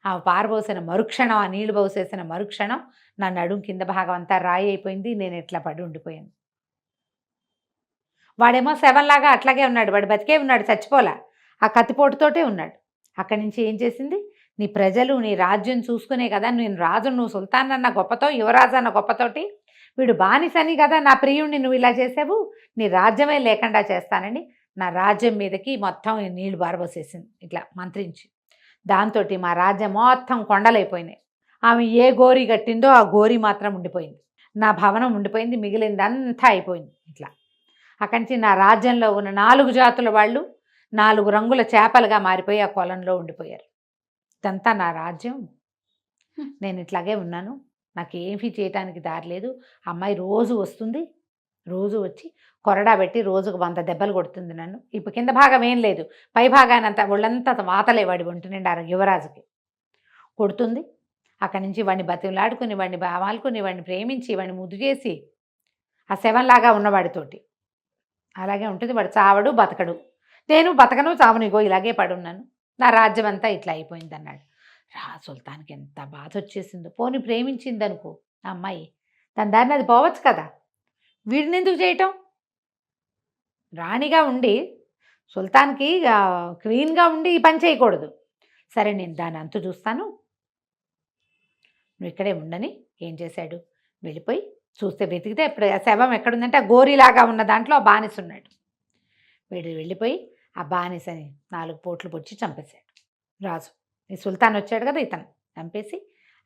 S3: ఆ పారబోసిన మరుక్షణం, ఆ నీళ్లు పోసేసిన మరుక్షణం నా నడుం కింద భాగం అంతా రాయి అయిపోయింది. నేను ఎట్లా పడి ఉండిపోయాను. వాడేమో శవంలాగా అట్లాగే ఉన్నాడు, వాడు బతికే ఉన్నాడు, చచ్చిపోలా, ఆ కత్తిపోటుతోటే ఉన్నాడు. అక్కడి నుంచి ఏం చేసింది, నీ ప్రజలు నీ రాజ్యం చూసుకునే కదా, నేను రాజు, నువ్వు సుల్తాన్ అన్న గొప్పతో, యువరాజు అన్న గొప్పతోటి, వీడు బానిసని కదా నా ప్రియుణ్ణి నువ్వు ఇలా చేసావు, నీ రాజ్యమే లేకుండా చేస్తానని నా రాజ్యం మీదకి మొత్తం నీళ్లు బారబోసేసింది ఇట్లా మంత్రించి. దాంతో మా రాజ్యం మొత్తం కొండలైపోయినాయి. ఆమె ఏ గోరీ కట్టిందో ఆ గోరీ మాత్రం ఉండిపోయింది, నా భవనం ఉండిపోయింది, మిగిలిందంతా అయిపోయింది ఇట్లా. అక్కడి నుంచి నా రాజ్యంలో ఉన్న 4 జాతుల వాళ్ళు 4 రంగుల చేపలుగా మారిపోయి ఆ కొలంలో ఉండిపోయారు. ఇదంతా నా రాజ్యం, నేను ఇట్లాగే ఉన్నాను, నాకు ఏమీ చేయటానికి దారి లేదు. అమ్మాయి రోజు వస్తుంది, రోజు వచ్చి కొరడా పెట్టి రోజుకు 100 దెబ్బలు కొడుతుంది నన్ను. ఇప్పుడు కింద భాగం ఏం లేదు, పై భాగానంతా ఒళ్ళంతా వాతలే వాడి ఒంటి నిండా యువరాజుకి కొడుతుంది. అక్కడి నుంచి వాడిని బతిలాడుకుని, వాడిని బావాలుకుని, వాడిని ప్రేమించి, వాడిని ముద్దు చేసి ఆ శవంలాగా ఉన్నవాడితోటి అలాగే ఉంటుంది. వాడు చావడు బతకడు, నేను బతకను చావను, ఇగో ఇలాగే పడున్నాను, నా రాజ్యం అంతా ఇట్లా అయిపోయింది అన్నాడు. సుల్తాన్కి ఎంత బాధ వచ్చేసిందో. పోని ప్రేమించింది అనుకో ఆ అమ్మాయి, దాని దారిని అది పోవచ్చు కదా, వీడిని ఎందుకు చేయటం? రాణిగా ఉండి సుల్తాన్కి క్వీన్గా ఉండి ఈ పని చేయకూడదు. సరే నేను దాని అంతు చూస్తాను, నువ్వు ఇక్కడే ఉండని. ఏం చేశాడు, వెళ్ళిపోయి చూస్తే వెతికితే ఇప్పుడు ఆ శవం ఎక్కడుందంటే ఆ గోరీలాగా ఉన్న దాంట్లో ఆ బానిస ఉన్నాడు. వీడు వెళ్ళిపోయి ఆ బానిసని 4 పోట్లు పొడిచి చంపేశాడు రాజు. ఈ సుల్తాన్ వచ్చాడు కదా, ఇతను చంపేసి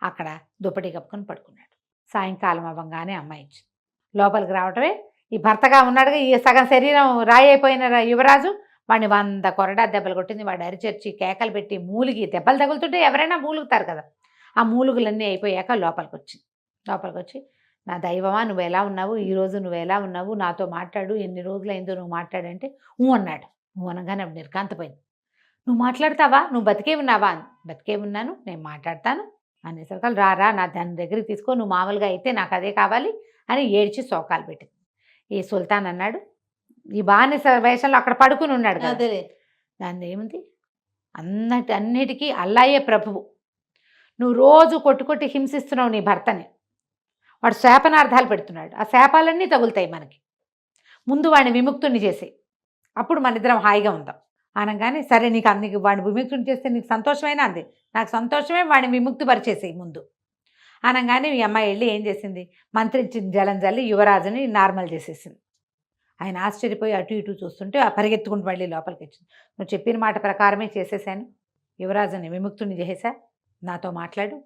S3: అక్కడ దుప్పటి కప్పుకొని పడుకున్నాడు. సాయంకాలం అవ్వగానే అమ్మాయి ఇచ్చింది. లోపలికి రావటమే ఈ భర్తగా ఉన్నాడుగా, ఈ సగం శరీరం రాయి అయిపోయిన యువరాజు, వాడిని 100 కొరడా దెబ్బలు కొట్టింది. వాడు అరిచర్చి కేకలు పెట్టి మూలిగి దెబ్బలు తగులుతుంటే ఎవరైనా మూలుగుతారు కదా, ఆ మూలుగులన్నీ అయిపోయాక లోపలికి వచ్చింది. లోపలికి వచ్చి, నా దైవమా నువ్వు ఎలా ఉన్నావు, ఈరోజు నువ్వు ఎలా ఉన్నావు, నాతో మాట్లాడు, ఎన్ని రోజులైందో నువ్వు మాట్లాడంటే అన్నాడు. అనగానే అప్పుడు నిర్కాంతపోయింది. నువ్వు మాట్లాడతావా, నువ్వు బతికే ఉన్నావా అని. బతికే ఉన్నాను, నేను మాట్లాడతాను అనేసరికి రా నా దాని దగ్గరికి తీసుకో, నువ్వు మామూలుగా అయితే నాకు అదే కావాలి అని ఏడ్చి శోకాలు పెట్టింది. ఈ సుల్తాన్ అన్నాడు, ఈ బానిస వేషంలో అక్కడ పడుకుని ఉన్నాడు కదా, దాని ఏముంది, అన్నిటికీ అల్లాయే ప్రభువు, నువ్వు రోజు కొట్టుకొట్టి హింసిస్తున్నావు నీ భర్తని, వాడు శాపనార్థాలు పెడుతున్నాడు, ఆ శాపాలన్నీ తగులుతాయి మనకి, ముందు వాడిని విముక్తుని చేసి అప్పుడు మన ఇద్దరం హాయిగా ఉందాం అనగానే, సరే నీకు వాడిని విముక్తుని చేస్తే నీకు సంతోషమైనా అంది, నాకు సంతోషమే, వాడిని విముక్తి పరిచేసి ముందు అనగానే ఈ అమ్మాయి వెళ్ళి ఏం చేసింది, మంత్రించిన జలం జల్లి యువరాజుని నార్మల్ చేసేసింది. ఆయన ఆశ్చర్యపోయి అటు ఇటు చూస్తుంటే ఆ పరిగెత్తుకుంటూ మళ్ళీ లోపలికి వచ్చింది. నువ్వు చెప్పిన మాట ప్రకారమే చేసేసాను, యువరాజుని విముక్తుని చేసేసా, నాతో మాట్లాడు,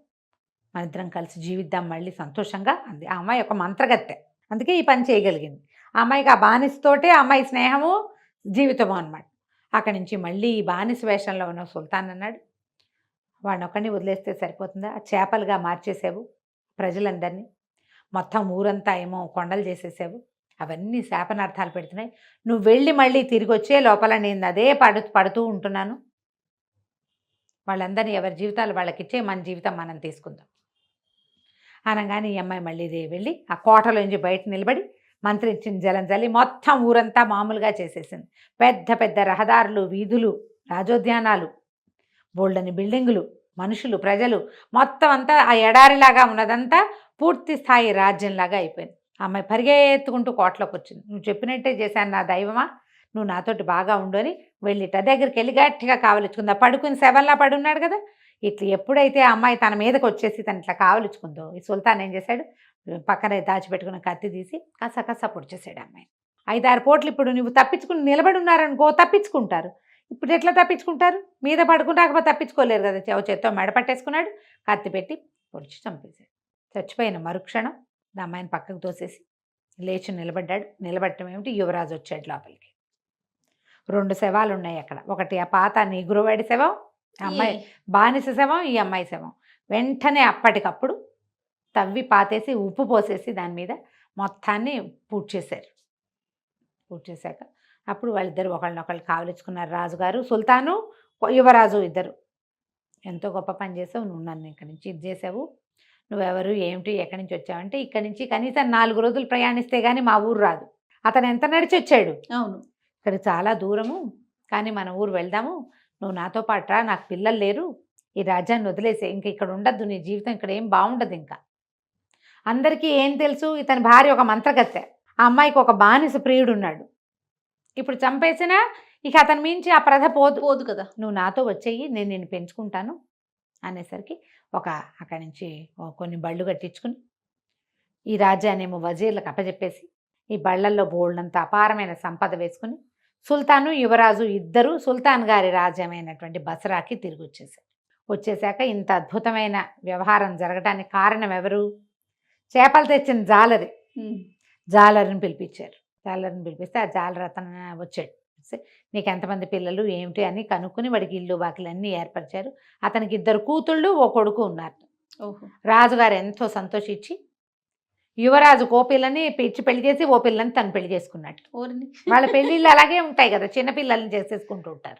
S3: మన ఇద్దరం కలిసి జీవిద్దాం మళ్ళీ సంతోషంగా అంది. ఆ అమ్మాయి ఒక మంత్రగత్తె, అందుకే ఈ పని చేయగలిగింది. ఆ అమ్మాయికి ఆ బానిసతోటే ఆ అమ్మాయి స్నేహము జీవితము అన్నమాట. అక్కడి నుంచి మళ్ళీ ఈ బానిస వేషంలో ఉన్న సుల్తాన్ అన్నాడు, వాడిని ఒక్కడిని వదిలేస్తే సరిపోతుందా, చేపలుగా మార్చేసావు ప్రజలందరినీ, మొత్తం ఊరంతా ఏమో కొండలు చేసేసావు, అవన్నీ శాపనార్థాలు పెడుతున్నాయి. నువ్వు వెళ్ళి మళ్ళీ తిరిగి వచ్చే లోపల నేను అదే పడుతూ ఉంటున్నాను. వాళ్ళందరినీ ఎవరి జీవితాలు వాళ్ళకిచ్చే మన జీవితం మనం తీసుకుందాం అనగానే ఈ అమ్మాయి మళ్ళీ వెళ్ళి ఆ కోటలోంచి బయట నిలబడి మంత్రించిన జలం జల్లి మొత్తం ఊరంతా మామూలుగా చేసేసింది. పెద్ద పెద్ద రహదారులు, వీధులు, రాజోద్యానాలు, బోల్డని బిల్డింగులు, మనుషులు, ప్రజలు మొత్తం అంతా ఆ ఎడారిలాగా ఉన్నదంతా పూర్తి స్థాయి రాజ్యంలాగా అయిపోయింది. ఆ అమ్మాయి పరిగెత్తుకుంటూ కోటలోకి వచ్చింది. నువ్వు చెప్పినట్టే చేశాను నా దైవమా, నువ్వు నాతోటి బాగా ఉండు అని వెళ్ళిట దగ్గరికి వెళ్ళి గట్టిగా కావలించుకుందా. పడుకుని శవంలా పడున్నాడు కదా. ఇట్లా ఎప్పుడైతే ఆ అమ్మాయి తన మీదకి వచ్చేసి తను ఇట్లా కావలించుకుందో, ఈ సుల్తాన్ ఏం చేశాడు, పక్కనే దాచిపెట్టుకున్న కత్తి తీసి కస పొడిచేసాడు అమ్మాయి. 5-6 పోట్లు ఇప్పుడు నువ్వు తప్పించుకుని నిలబడి ఉన్నారనుకో, తప్పించుకుంటారు. ఇప్పుడు ఎట్లా తప్పించుకుంటారు? మీద పడుకుంటాకపోతే తప్పించుకోలేరు కదా. చేత్తో మెడ పట్టేసుకున్నాడు, కత్తి పెట్టి పొడిచి చంపేశాడు. చచ్చిపోయిన మరుక్షణం ఆ అమ్మాయిని పక్కకు తోసేసి లేచి నిలబడ్డాడు. నిలబడటం ఏమిటి, యువరాజు వచ్చాడు లోపలికి. 2 శవాలు ఉన్నాయి అక్కడ. ఒకటి ఆ పాత నీగురువాడి శవం, అమ్మాయి బానిస శవం, ఈ అమ్మాయి శవం. వెంటనే అప్పటికప్పుడు తవ్వి పాతేసి ఉప్పు పోసేసి దాని మీద మొత్తాన్ని పూడ్చేశారు. పూడ్చేశాక అప్పుడు వాళ్ళిద్దరు ఒకళ్ళనొకళ్ళు కావలించుకున్నారు. రాజుగారు, సుల్తాను, యువరాజు ఇద్దరు. ఎంతో గొప్ప పని చేసావు, నువ్వు నన్ను ఇక్కడి నుంచి ఇది చేసావు, నువ్వెవరు, ఏమిటి, ఎక్కడి నుంచి వచ్చావంటే, ఇక్కడి నుంచి కనీసం 4 రోజులు ప్రయాణిస్తే కానీ మా ఊరు రాదు. అతను ఎంత నడిచి వచ్చాడు.
S2: అవును,
S3: ఇక్కడ చాలా దూరము, కానీ మన ఊరు వెళ్దాము, నువ్వు నాతో పాటు రా, నాకు పిల్లలు లేరు, ఈ రాజ్యాన్ని వదిలేసే, ఇంక ఇక్కడ ఉండద్దు, నీ జీవితం ఇక్కడ ఏం బాగుండదు. ఇంకా అందరికీ ఏం తెలుసు, ఇతని భార్య ఒక మంత్రగత్తె, ఆ అమ్మాయికి ఒక బానిస ప్రియుడు ఉన్నాడు. ఇప్పుడు చంపేసినా ఇక అతని మించి ఆ ప్రధ పోదు కదా. నువ్వు నాతో వచ్చేయి, నేను నిన్ను పెంచుకుంటాను అనేసరికి అక్కడి నుంచి కొన్ని బళ్ళు కట్టించుకుని ఈ రాజ్యాన్నేమో వజీర్లకు అప్పచెప్పేసి ఈ బళ్ళల్లో బోల్డంత అపారమైన సంపద వేసుకుని సుల్తాను, యువరాజు ఇద్దరు సుల్తాన్ గారి రాజ్యమైనటువంటి బసరాకి తిరిగి వచ్చేసాక ఇంత అద్భుతమైన వ్యవహారం జరగడానికి కారణం ఎవరు? చేపలు తెచ్చిన జాలరిని పిలిపించారు. జాలరిని పిలిపిస్తే ఆ జాలరి అతను వచ్చాడు. నీకు ఎంతమంది పిల్లలు ఏమిటి అని కనుక్కుని వాడికి ఇల్లు వాకిలన్నీ ఏర్పరిచారు. అతనికి 2 కూతుళ్ళు, 1 కొడుకు ఉన్నారు. రాజుగారు ఎంతో సంతోషించి యువరాజు ఓ పిల్లని పిచ్చి పెళ్లి చేసి ఓ పిల్లని తను పెళ్లి చేసుకున్నట్టు. వాళ్ళ పెళ్ళిళ్ళు అలాగే ఉంటాయి కదా, చిన్నపిల్లల్ని చేసేసుకుంటూ ఉంటారు.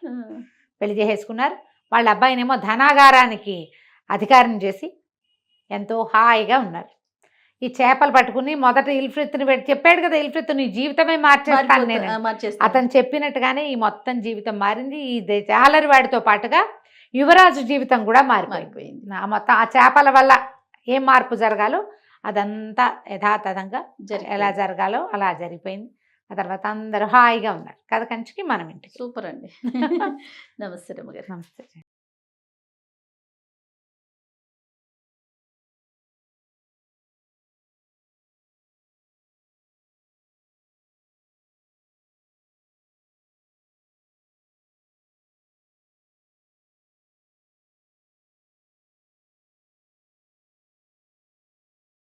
S3: పెళ్లి చేసేసుకున్నారు. వాళ్ళ అబ్బాయినేమో ధనాగారానికి అధికారం చేసి ఎంతో హాయిగా ఉన్నారు. ఈ చేపలు పట్టుకుని మొదట ఇల్ఫ్రిత్ని చెప్పాడు కదా, ఇల్ఫ్రిత్ నీ జీవితమే మార్చేస్తాను నేను. అతను చెప్పినట్టుగానే ఈ మొత్తం జీవితం మారింది. ఈ జాలరి వాడితో పాటుగా యువరాజు జీవితం కూడా మారిపోయింది. మొత్తం ఆ చేపల వల్ల ఏం మార్పు జరగాలో అదంతా యథాతథంగా ఎలా జరగాలో అలా జరిగిపోయింది. ఆ తర్వాత అందరూ హాయిగా ఉన్నారు. కథ కంచికి మనం ఇంటికి.
S2: సూపర్ అండి. నమస్తే రమ్మగారు.
S3: నమస్తే.